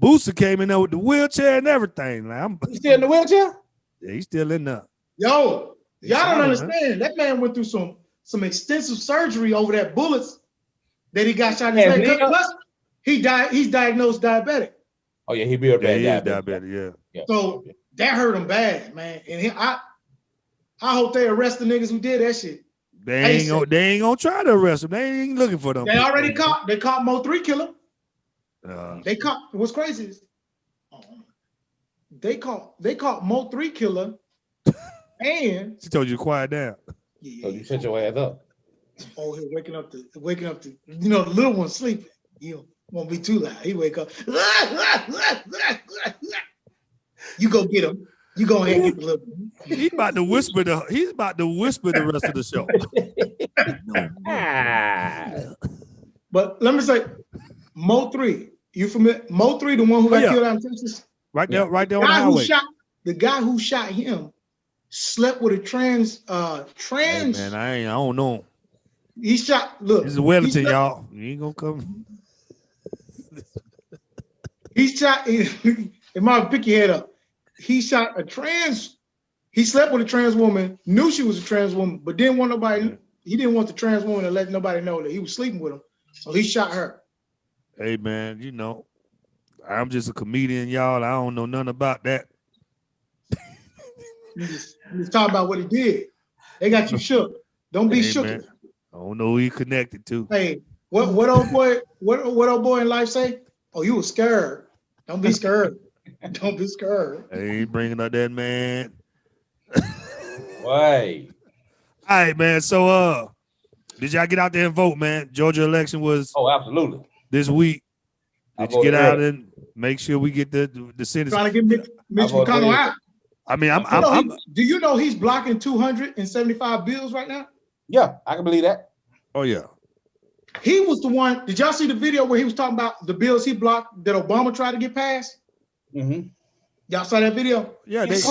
Boosie came in there with the wheelchair and everything. Like, he still in the wheelchair? Yeah, he's still in there. Yo, y'all don't understand. That man went through some extensive surgery over that bullets that he got shot in his leg. Plus, he died. He's diagnosed diabetic. Oh yeah, he be a bad diabetic. Yeah. So that hurt him bad, man. And I hope they arrest the niggas who did that shit. They ain't gonna try to arrest him. They ain't looking for them. They already caught. They caught Mo 3 killer. They caught. What's crazy is they caught Mo 3 killer. And she told you to quiet down. Yeah. So you shut your ass up. Oh, he's waking up to the little one sleeping. You won't be too loud. He wake up. You go get him. You go ahead and get the little one. He's about to whisper the rest of the show. But let me say, Mo 3. You familiar? Mo 3, the one who got killed out in Texas? Right there on the highway. The guy who shot him slept with a trans. Hey, man, I don't know. He shot. Look, this is Wellington, y'all. You ain't gonna come. He shot. And Mark, pick your head up. He shot a trans. He slept with a trans woman. Knew she was a trans woman, but didn't want nobody. He didn't want the trans woman to let nobody know that he was sleeping with him. So he shot her. Hey man, I'm just a comedian, y'all. I don't know nothing about that. You just talk about what he did. They got you shook. Don't be shook. Man. I don't know who he connected to. Hey, what old boy? What old boy in life say? Oh, you were scared. Don't be scared. Don't be scared. I ain't bringing up that man. Why? All right, man. So, did y'all get out there and vote, man? Georgia election was absolutely this week. Did you get out and make sure we get the Senate? Trying to get Mitch McConnell out. I mean, do you know he's blocking 275 bills right now? Yeah, I can believe that. Oh yeah. He was the one. Did y'all see the video where he was talking about the bills he blocked that Obama tried to get passed? Mm-hmm. Y'all saw that video? Yeah, it's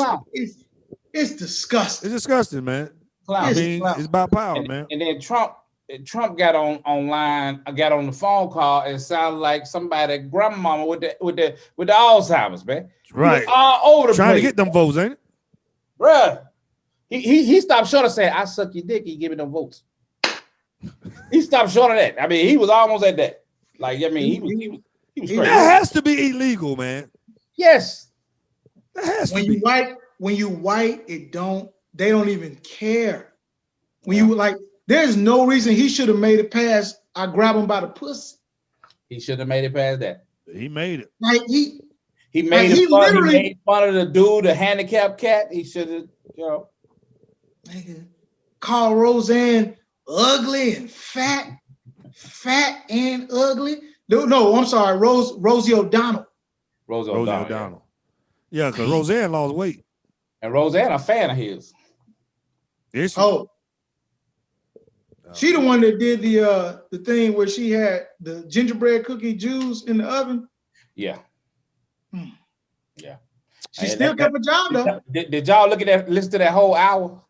disgusting. It's disgusting, man. I mean, it's about power, man. And then Trump got online, got on the phone call and sounded like somebody grandmama with the Alzheimer's, man. Right. All over the trying place. To get them votes, ain't it? Bruh. He stopped short of saying, "I suck your dick, you give me them votes." He stopped short of that. I mean, he was almost at that. Like, I mean, he was crazy. That has to be illegal, man. Yes. That has to be. When you white, they don't even care. When you like, there's no reason he should have made it past I grab him by the pussy. He should have made it past that. He made it. Like he made it fun. He made fun of the dude, the handicapped cat. He should have, called Roseanne ugly and fat and ugly. No, I'm sorry, Rosie O'Donnell. Rosie O'Donnell. Yeah, because Roseanne lost weight. And Roseanne a fan of his. Is she? Oh. She the one that did the thing where she had the gingerbread cookie juice in the oven. Yeah. Yeah. She still kept a job though. Did y'all listen to that whole hour?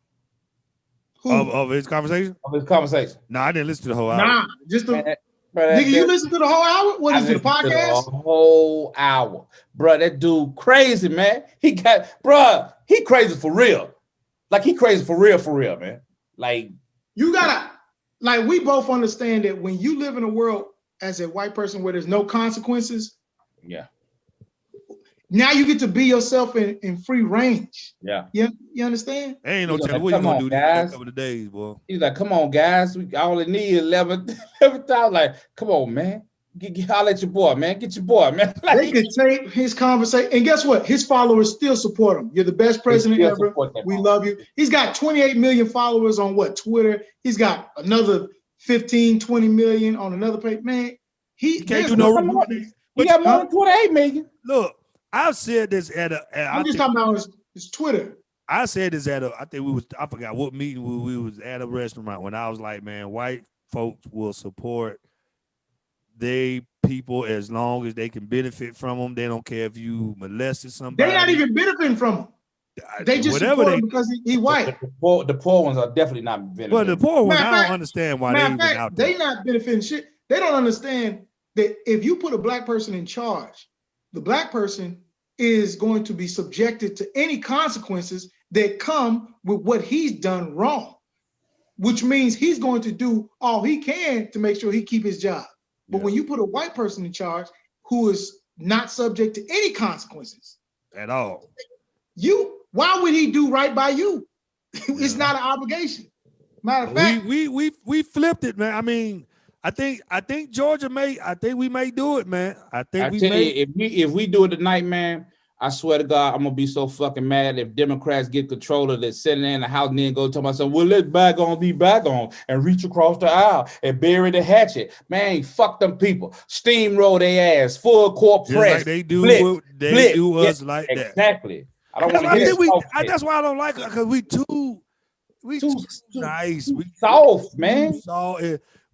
Of his conversation? Of his conversation. No, I didn't listen to the whole hour. Nah, just the nigga, you listen to the whole hour? What is it, the podcast? The whole hour. Bro, that dude crazy, man. He crazy for real. Like he crazy for real, man. Like you gotta, like we both understand that when you live in a world as a white person where there's no consequences, now you get to be yourself in free range. Yeah. You understand? Ain't no telling what you gonna do these next couple of days, boy. He's like, come on, guys. We only need 11,000. Like, come on, man. Holler at your boy, man. Get your boy, man. Like, they could tape his conversation. And guess what? His followers still support him. You're the best president ever. We love you. He's got 28 million followers on Twitter. He's got another 15, 20 million on another page. Man, he can't do no wrong. He got more than 28 million. Look, I've said this I'm just talking about his Twitter. I said this I forgot what meeting we was at a restaurant when I was like, man, white folks will support people as long as they can benefit from them. They don't care if you molested somebody. They're not even benefiting from them. They just support him because he white. The poor ones are definitely not benefiting. Well, the poor ones, I don't understand why they even out there. They not benefiting shit. They don't understand that if you put a black person in charge, the black person is going to be subjected to any consequences that come with what he's done wrong, which means he's going to do all he can to make sure he keep his job. But when you put a white person in charge who is not subject to any consequences at all, why would he do right by you? It's not an obligation. Matter of fact, we flipped it, man. I mean, I think Georgia we may do it, man. If we do it tonight, man, I swear to God, I'm gonna be so fucking mad if Democrats get control of this, sitting in the house and then go tell myself, well, let bygone be bygone and reach across the aisle and bury the hatchet. Man, fuck them people. Steamroll their ass, full court press. Like they do us like that. Exactly. I don't want to hear that's why I don't like it, because we too nice. We soft, man.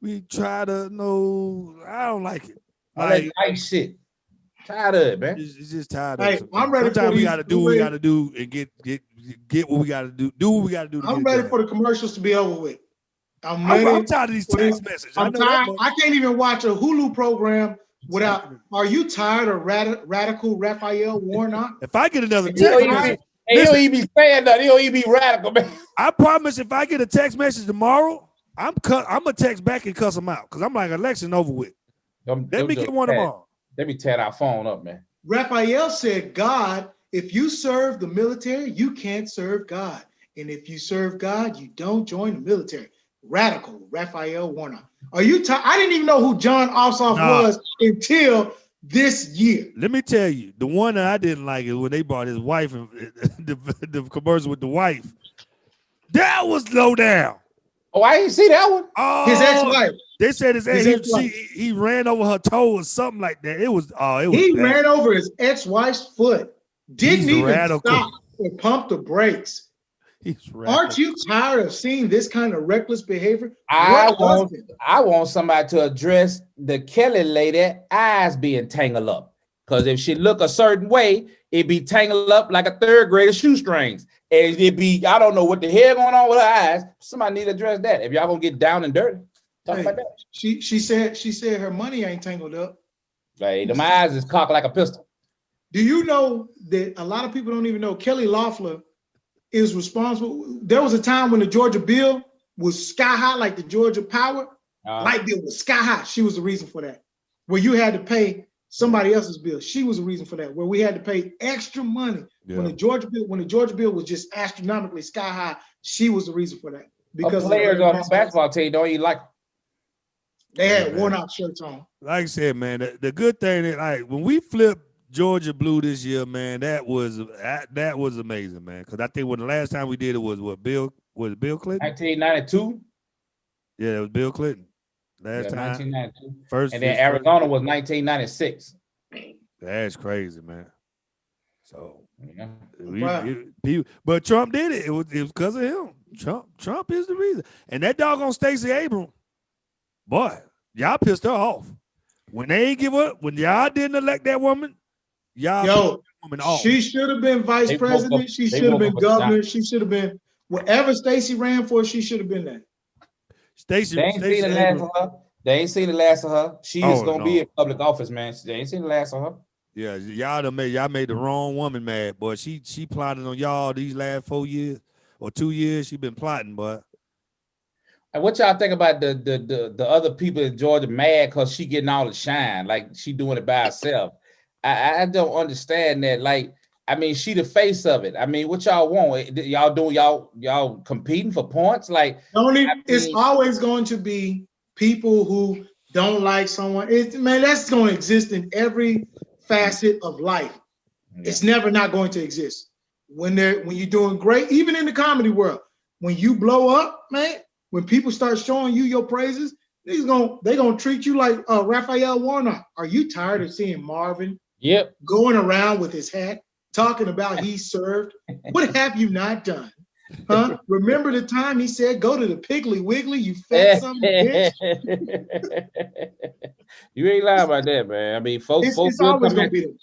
We try to I don't like it. Like nice shit. Tired of it, man. It's just tired of it. I'm ready. Sometimes we gotta do what we gotta do and get what we gotta do. Do what we gotta do. I'm ready for the commercials to be over with. I'm tired of these text messages. I'm tired. I can't even watch a Hulu program without. Are you tired of radical Raphael Warnock? If I get another text message, he don't even be saying that. He don't even be radical, man. I promise, if I get a text message tomorrow, I'm gonna text back and cuss them out, because I'm like, election over with. Let me get one tomorrow. Let me tear our phone up, man. Raphael said, God, if you serve the military, you can't serve God. And if you serve God, you don't join the military. Radical Raphael Warnock. Are you I didn't even know who John Ossoff was until this year. Let me tell you, the one that I didn't like is when they brought his wife and the commercial with the wife. That was low down. Oh, I didn't see that one. Oh, his ex-wife. They said he ran over her toe or something like that. It was he bad. Ran over his ex-wife's foot. Didn't even stop or pump the brakes. Aren't you tired of seeing this kind of reckless behavior? I want somebody to address the Kelly lady eyes being tangled up. Because if she look a certain way, it be tangled up like a third grader shoestrings. And it be, I don't know what the hell going on with her eyes. Somebody need to address that. If y'all gonna get down and dirty, talk about that. She said her money ain't tangled up. Like, them eyes is cocked like a pistol. Do you know that a lot of people don't even know Kelly Loeffler is responsible? There was a time when the Georgia bill was sky high, like the Georgia Power light bill was sky high. She was the reason for that. Where you had to pay somebody else's bill. She was the reason for that. Where we had to pay extra money when the Georgia bill was just astronomically sky high. She was the reason for that. Because players on the basketball team don't even like. They had worn out shirts on. Like I said, man, the good thing is, like, when we flipped Georgia blue this year, man, that was amazing, man. Because I think when the last time we did it was Bill Clinton? 1992. Yeah, it was Bill Clinton. Last time. 1992. First, and then Arizona was 1996. That's crazy, man. So, yeah. But Trump did it. It was because of him. Trump is the reason. And that doggone Stacey Abrams, boy, y'all pissed her off. When they ain't give up, when y'all didn't elect that woman, y'all pissed that woman off. She should have been vice president. She should have been governor. She should have been whatever Stacey ran for. She should have been that. They ain't seen the last of her. They ain't seen the last of her. She is gonna be in public office, man. They ain't seen the last of her. Yeah, y'all made the wrong woman mad, boy. She plotted on y'all these last 4 years or 2 years. She been plotting, but. And what y'all think about the other people in Georgia mad because she getting all the shine, like she doing it by herself? I don't understand that. Like, I mean, she the face of it. I mean, what y'all want? Y'all competing for points? Like, it's always going to be people who don't like someone. That's going to exist in every facet of life. Yeah. It's never not going to exist. When you're doing great, even in the comedy world, when you blow up, man, when people start showing you your praises, they're gonna treat you like Raphael Warnock. Are you tired of seeing Marvin? Yep. Going around with his hat, talking about he served. What have you not done? Huh? Remember the time he said, "Go to the Piggly Wiggly, you fat son of a bitch." You ain't lying about that, man. I mean, folks it's always gonna be them.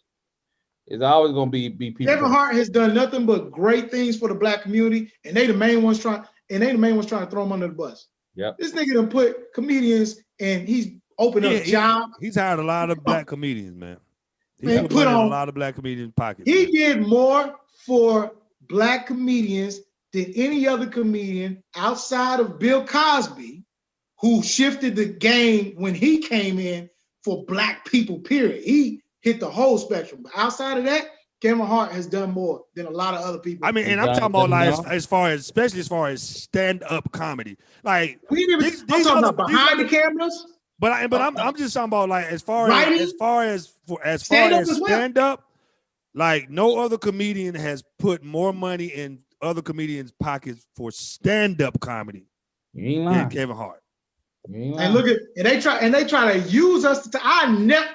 It's always gonna be people. Kevin Hart has done nothing but great things for the black community, and they the main ones trying to throw him under the bus. Yep. This nigga done put comedians, and he's opened up jobs. He's hired a lot of black comedians, man. He put on a lot of black comedians' pockets. He did more for black comedians than any other comedian outside of Bill Cosby, who shifted the game when he came in for black people, period. He hit the whole spectrum. But outside of that, Kevin Hart has done more than a lot of other people. I mean, and I'm talking about like especially as far as stand-up comedy. Like I'm talking about behind the cameras. But I'm just talking about like as far as stand-up, like no other comedian has put more money in other comedians' pockets for stand-up comedy than Kevin Hart. And look at they try to use us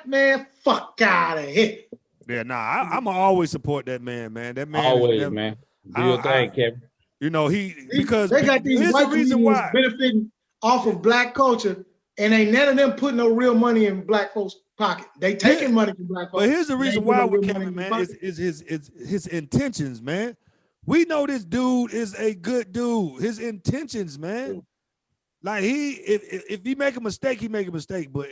man, fuck out of here. Yeah, I'm gonna always support that man. That man always, man. Do your thing, Kevin. You know, because they got these white comedians benefiting off of black culture, and ain't none of them putting no real money in black folks' pocket. They taking money from black folks. But here's the reason why with Kevin, man, is his intentions, man. We know this dude is a good dude. His intentions, man. Like if he make a mistake, he make a mistake. But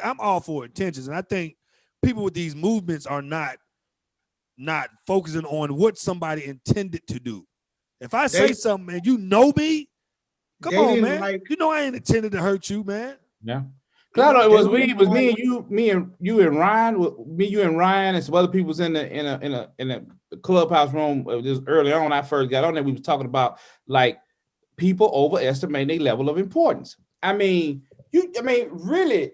I'm all for intentions, and I think people with these movements are not focusing on what somebody intended to do. If I say something and you know me, come on, man. You know I ain't intended to hurt you, man. Yeah. Because I know it was me and you and Ryan and some other people was in the clubhouse room just early on. I first got on there. We was talking about like people overestimate their level of importance. I mean, really,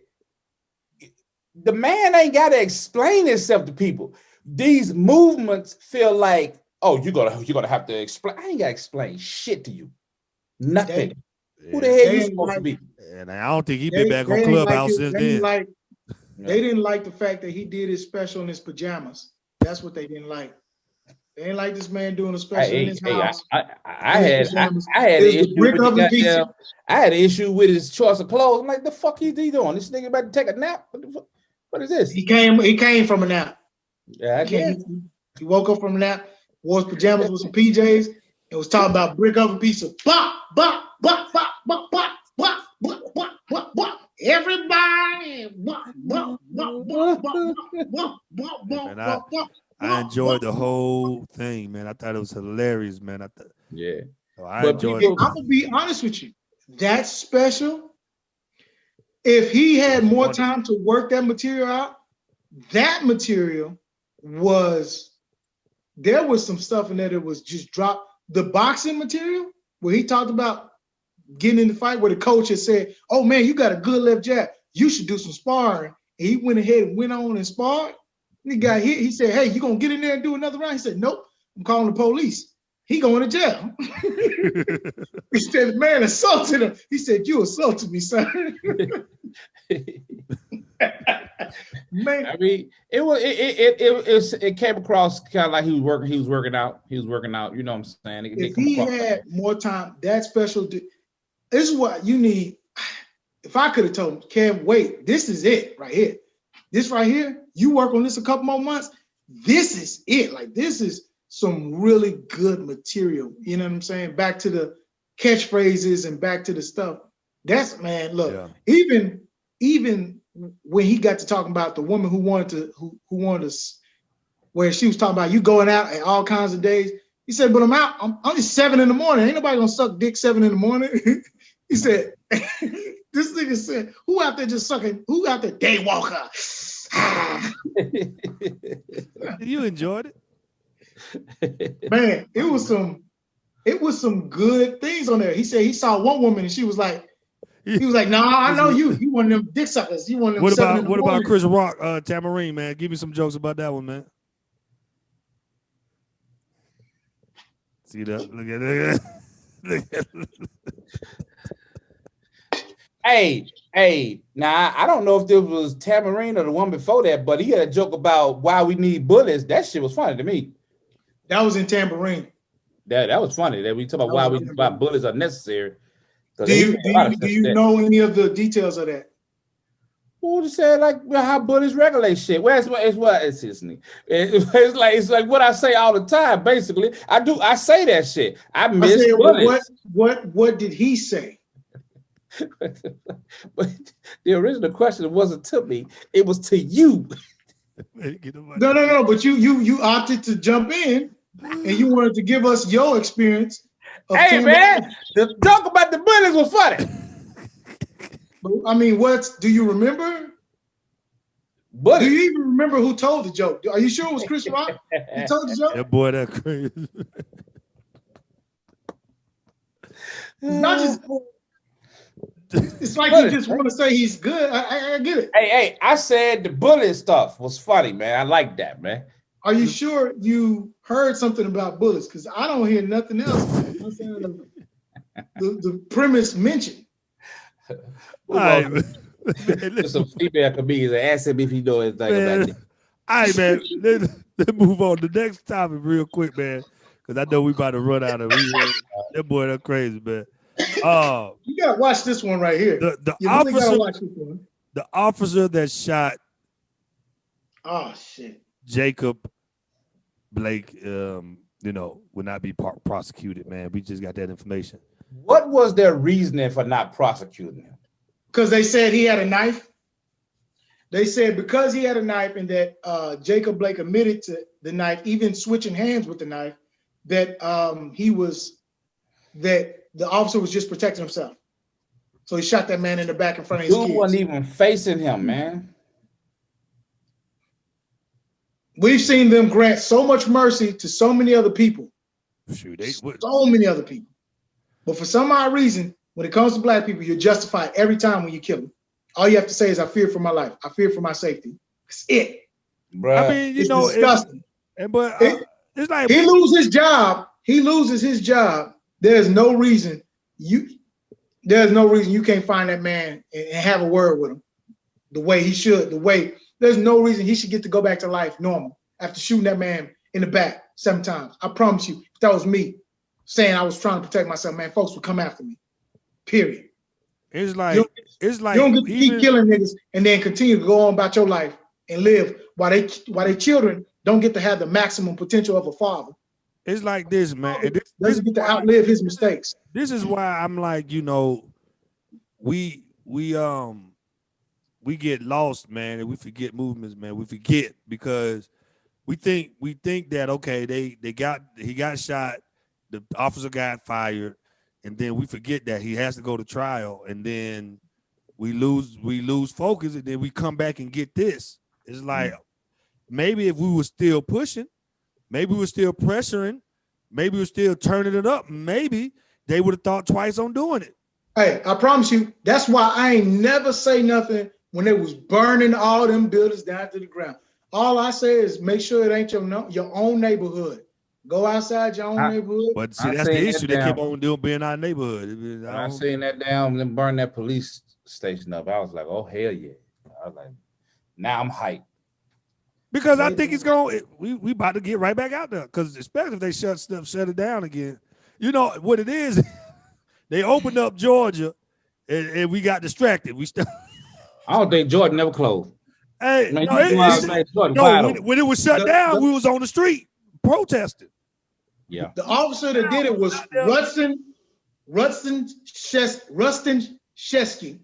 the man ain't got to explain himself to people. These movements feel like, oh, you're gonna have to explain. I ain't gotta explain shit to you. Nothing. Who the hell you supposed to be? And I don't think he been back on Clubhouse since then. They didn't like the fact that he did his special in his pajamas. That's what they didn't like. They didn't like this man doing a special in his house. I had an issue with his choice of clothes. I'm like, the fuck is he doing? This nigga about to take a nap? What is this? He came from a nap. Yeah, I guess. He woke up from a nap, wore his pajamas with some PJs, and was talking about brick oven pizza. Bop, bop, bop, bop, bop, bop, bop, bop, bop, bop, bop. Everybody, bop, bop, bop, bop, bop, bop, bop, bop, bop. I enjoyed the whole thing, man. I thought it was hilarious, man. Yeah. So I enjoyed it. I'm gonna be honest with you. That special, if he had more time to work that material out, that material there was some stuff in there that was just dropped. The boxing material, where he talked about getting in the fight where the coach had said, "Oh man, you got a good left jab. You should do some sparring." And he went ahead and went on and sparred. And he got hit. He said, "Hey, you gonna get in there and do another round?" He said, "Nope, I'm calling the police. He going to jail." He said, "The man assaulted him." He said, "You assaulted me, son." Man, I mean, it came across kind of like he was working out. You know what I'm saying? If he had more time, that special. This is what you need. If I could have told him, "Kev, wait, this is it right here. This right here. You work on this a couple more months. This is it. Like this is some really good material." You know what I'm saying? Back to the catchphrases and back to the stuff. That's man. Look, even when he got to talking about the woman who wanted to, where she was talking about you going out at all kinds of days. He said, "But I'm out. I'm only 7 in the morning. Ain't nobody gonna suck dick 7 in the morning." He said, "This nigga said, who out there just sucking? Who out there daywalker?" You enjoyed it, man. It was some good things on there. He said he saw one woman and she was like. He was like, "No, I know you. You one of them dick suckers. You one of them." What about Chris Rock, Tamarine, man? Give me some jokes about that one, man. See that? Look at that. Hey. Now I don't know if this was Tamarine or the one before that, but he had a joke about why we need bullets. That shit was funny to me. That was in Tamarine. That was funny. That we talk about why bullets are necessary. Do you know any of the details of that? Who just said like how bullets regulate shit? Well, it's like what I say all the time. Basically, I say that shit. I miss bullets. What did he say? But the original question wasn't to me; it was to you. No. But you opted to jump in, and you wanted to give us your experience. Hey man, the talk about the bullets was funny. I mean, do you remember? Do you even remember who told the joke? Are you sure it was Chris Rock? He told the joke? That boy, that crazy. Not just. It's like you just want to say he's good. I get it. Hey, I said the bullet stuff was funny, man. I like that, man. Are you sure you heard something about bullets? Because I don't hear nothing else. The premise mentioned. All right, some female comedians ask him if he knows anything about it. All right, man. Let's move on to the next topic real quick, man. Because I know we about to run out of that boy. That's crazy, man. You gotta watch this one right here. Really gotta watch this one. The officer that shot. Oh shit. Jacob Blake, would not be prosecuted, man. We just got that information. What was their reasoning for not prosecuting him? Because they said he had a knife. They said because he had a knife and that Jacob Blake admitted to the knife, even switching hands with the knife, that the officer was just protecting himself. So he shot that man in the back in front of his kids. Dude wasn't even facing him, man. We've seen them grant so much mercy to so many other people. So many other people. But for some odd reason, when it comes to black people, you're justified every time when you kill them. All you have to say is, "I fear for my life. I fear for my safety." That's it. Bruh. I mean, it's disgusting. It's like he loses his job. He loses his job. There's no reason you can't find that man and have a word with him the way he should. There's no reason he should get to go back to life normal after shooting that man in the back 7 times. I promise you, if that was me saying I was trying to protect myself, man, folks would come after me. Period. It's like you don't get to keep killing niggas and then continue to go on about your life and live while they children don't get to have the maximum potential of a father. It's like this, man. Doesn't get to outlive his mistakes. This is why I'm like, we get lost, man, and we forget movements, man. We forget because we think that okay, he got shot, the officer got fired, and then we forget that he has to go to trial, and then we lose focus, and then we come back and get this. It's like maybe if we were still pushing, maybe we were still pressuring, maybe we were still turning it up, maybe they would have thought twice on doing it. Hey, I promise you, that's why I ain't never say nothing when they was burning all them buildings down to the ground. All I say is make sure it ain't your own neighborhood. Go outside your own neighborhood. But see, that's the issue. They keep on being our neighborhood. I seen that down and burn that police station up. I was like, oh hell yeah. I was like, now I'm hyped. Because I think it's going. We about to get right back out there. Because especially if they shut it down again. You know what it is? They opened up Georgia, and we got distracted. I don't think Georgia never closed. Hey, when it was shut down, we was on the street protesting. Yeah. The officer that did it was Rustin Shesky.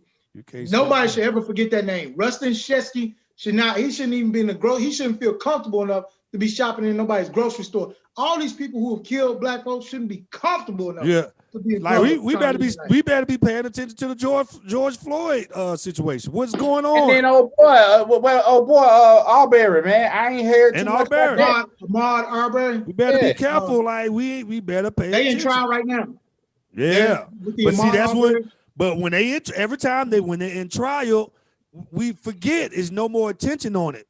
Nobody should ever forget that name. Rustin Shesky he shouldn't even be in he shouldn't feel comfortable enough to be shopping in nobody's grocery store. All these people who have killed black folks shouldn't be comfortable enough. Yeah. To be like we better be paying attention to the George Floyd situation. What's going on? And then Arbery, man. I ain't heard too much about that. Ahmaud Arbery. We better be careful. Like we better pay attention. They in trial right now. Yeah. But see, that's what. But when every time when they're in trial, we forget is no more attention on it.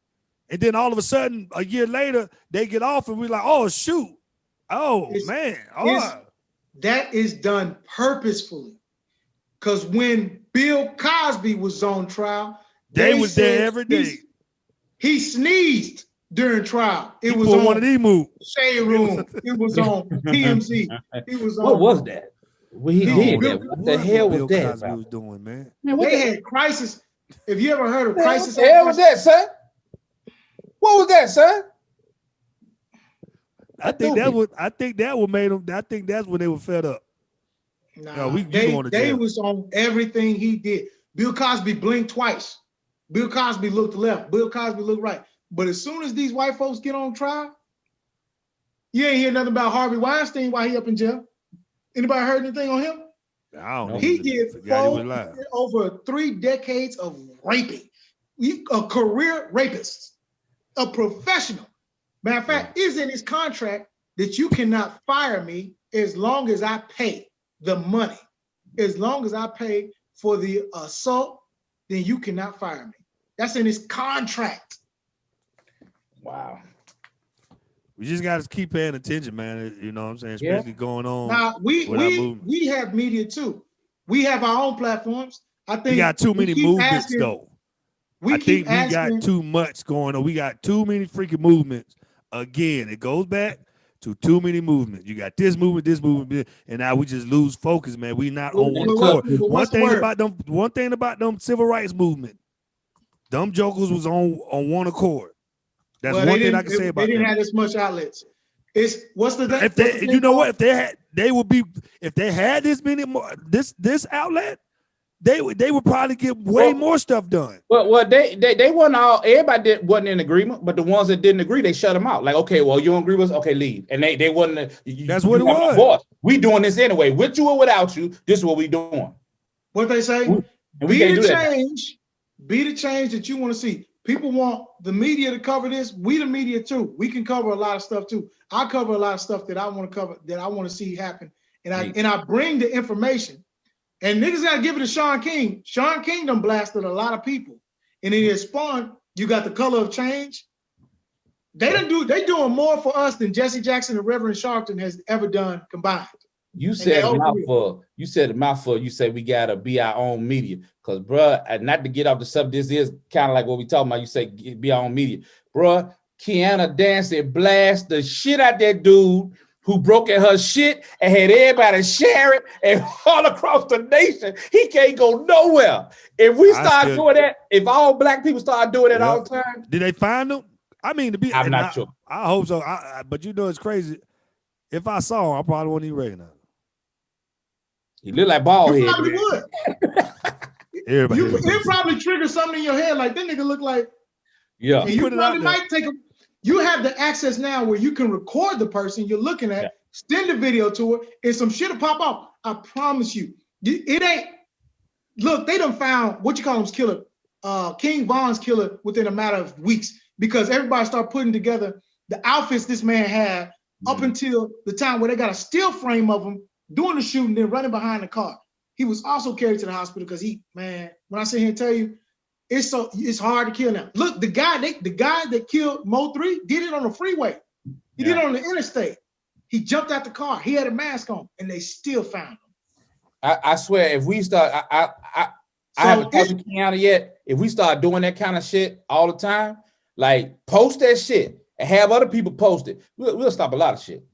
And then all of a sudden, a year later, they get off and we're like, oh, shoot. Oh, man. That is done purposefully. Because when Bill Cosby was on trial, they was there every day. He sneezed during trial. It was on one of these moves. Shade Room. It was on PMC. It was on. What was that? What he did? What the hell was that? Cosby was doing, man. They had crisis. If you ever heard of crisis, what the hell was that, son? What was that, son? I think that made them. I think that's when they were fed up. Nah, they was on everything he did. Bill Cosby blinked twice. Bill Cosby looked left. Bill Cosby looked right. But as soon as these white folks get on trial, you ain't hear nothing about Harvey Weinstein while he up in jail. Anybody heard anything on him? I don't know. He did over 3 decades of raping. A career rapist, a professional. Matter of fact, is in his contract that you cannot fire me as long as I pay the money. As long as I pay for the assault, then you cannot fire me. That's in his contract. Wow. We just got to keep paying attention, man. You know what I'm saying? Especially going on. Now, we have media too. We have our own platforms. I think we got too many movements, though. I think we got too much going on. We got too many freaking movements. Again, it goes back to too many movements. You got this movement, and now we just lose focus, man. We not on one accord. One thing about them civil rights movement, them jokers was on one accord. That's one thing I can say about them. They didn't have as much outlets. What's the thing? If they, you know what? If they had, if they had this many more, this outlet, they would probably get way more stuff done. Well, they weren't all. Everybody wasn't in agreement, but the ones that didn't agree, they shut them out. Like, okay, well, you don't agree with us, okay, leave. And they wasn't. That's what it was. We doing this anyway, with you or without you. This is what we doing. What they say? Be the change. Be the change that you want to see. People want the media to cover this. We the media too. We can cover a lot of stuff too. I cover a lot of stuff that I want to cover, that I want to see happen, and I bring the information. And niggas gotta give it to Sean King. Sean King done blasted a lot of people. And it has spawned, you got the Color of Change. They doing more for us than Jesse Jackson and Reverend Sharpton has ever done combined. You said a mouthful. You said a mouthful. You said we gotta be our own media. Cause bruh, not to get off the subject, this is kind of like what we talking about. You say be our own media. Bruh, Kiana Dancy blast the shit out that dude who broke at her shit and had everybody share it and all across the nation. He can't go nowhere. If we start doing that, if all black people start doing it all the time. Did they find them? I mean, I'm not sure. I hope so. But you know, it's crazy. If I saw him, I probably wouldn't even recognize him. He look like bald head. You probably would. It probably trigger something in your head like that nigga look like. Yeah. And you probably might take a. You have the access now where you can record the person you're looking at, send the video to her, and some shit will pop off. I promise you. It ain't. Look, they done found what you call him's killer, King Von's killer within a matter of weeks because everybody started putting together the outfits this man had up until the time where they got a still frame of him doing the shooting, then running behind the car. He was also carried to the hospital because when I sit here and tell you, it's hard to kill now. Look, the guy that killed Mo 3 did it on the freeway. He did it on the interstate. He jumped out the car. He had a mask on, and they still found him. I swear, if we start, I haven't talked to Keanu yet. If we start doing that kind of shit all the time, like post that shit and have other people post it, we'll stop a lot of shit.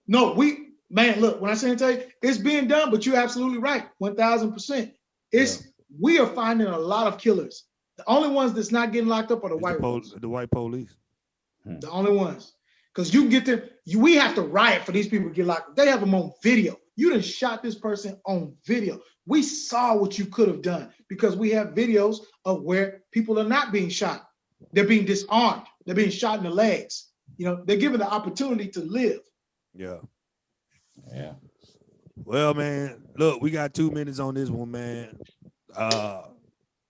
No, look, when I say and tell you, it's being done, but you're absolutely right, 1,000%. We are finding a lot of killers. The only ones that's not getting locked up are the white ones. The white police. The only ones. Because you get them, we have to riot for these people to get locked up. They have them on video. You done shot this person on video. We saw what you could have done because we have videos of where people are not being shot. They're being disarmed. They're being shot in the legs. They're given the opportunity to live. Yeah. Yeah. Well, man, look, we got 2 minutes on this one, man. Like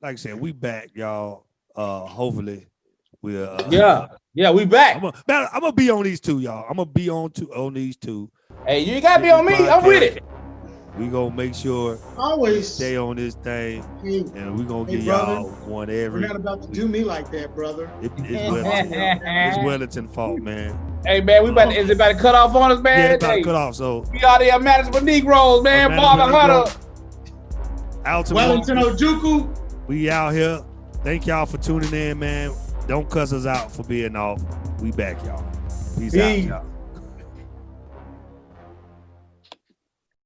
I said, we back, y'all. Hopefully we'll we back. I'm gonna be on these two, y'all. I'm gonna be on these two. Hey, you gotta be on me. I'm with it. We gonna make sure always stay on this thing, and we gonna give brother, y'all one every. You're not about to do me like that, brother. It's Wellington fault, man. Hey man, is it about to cut off on us, man? Yeah, it's about to cut off. So we are the Unmanageable Negroes, man. Father Hunter. Wellington Ojukwu. We out here. Thank y'all for tuning in, man. Don't cuss us out for being off. We back, y'all. Peace out, y'all.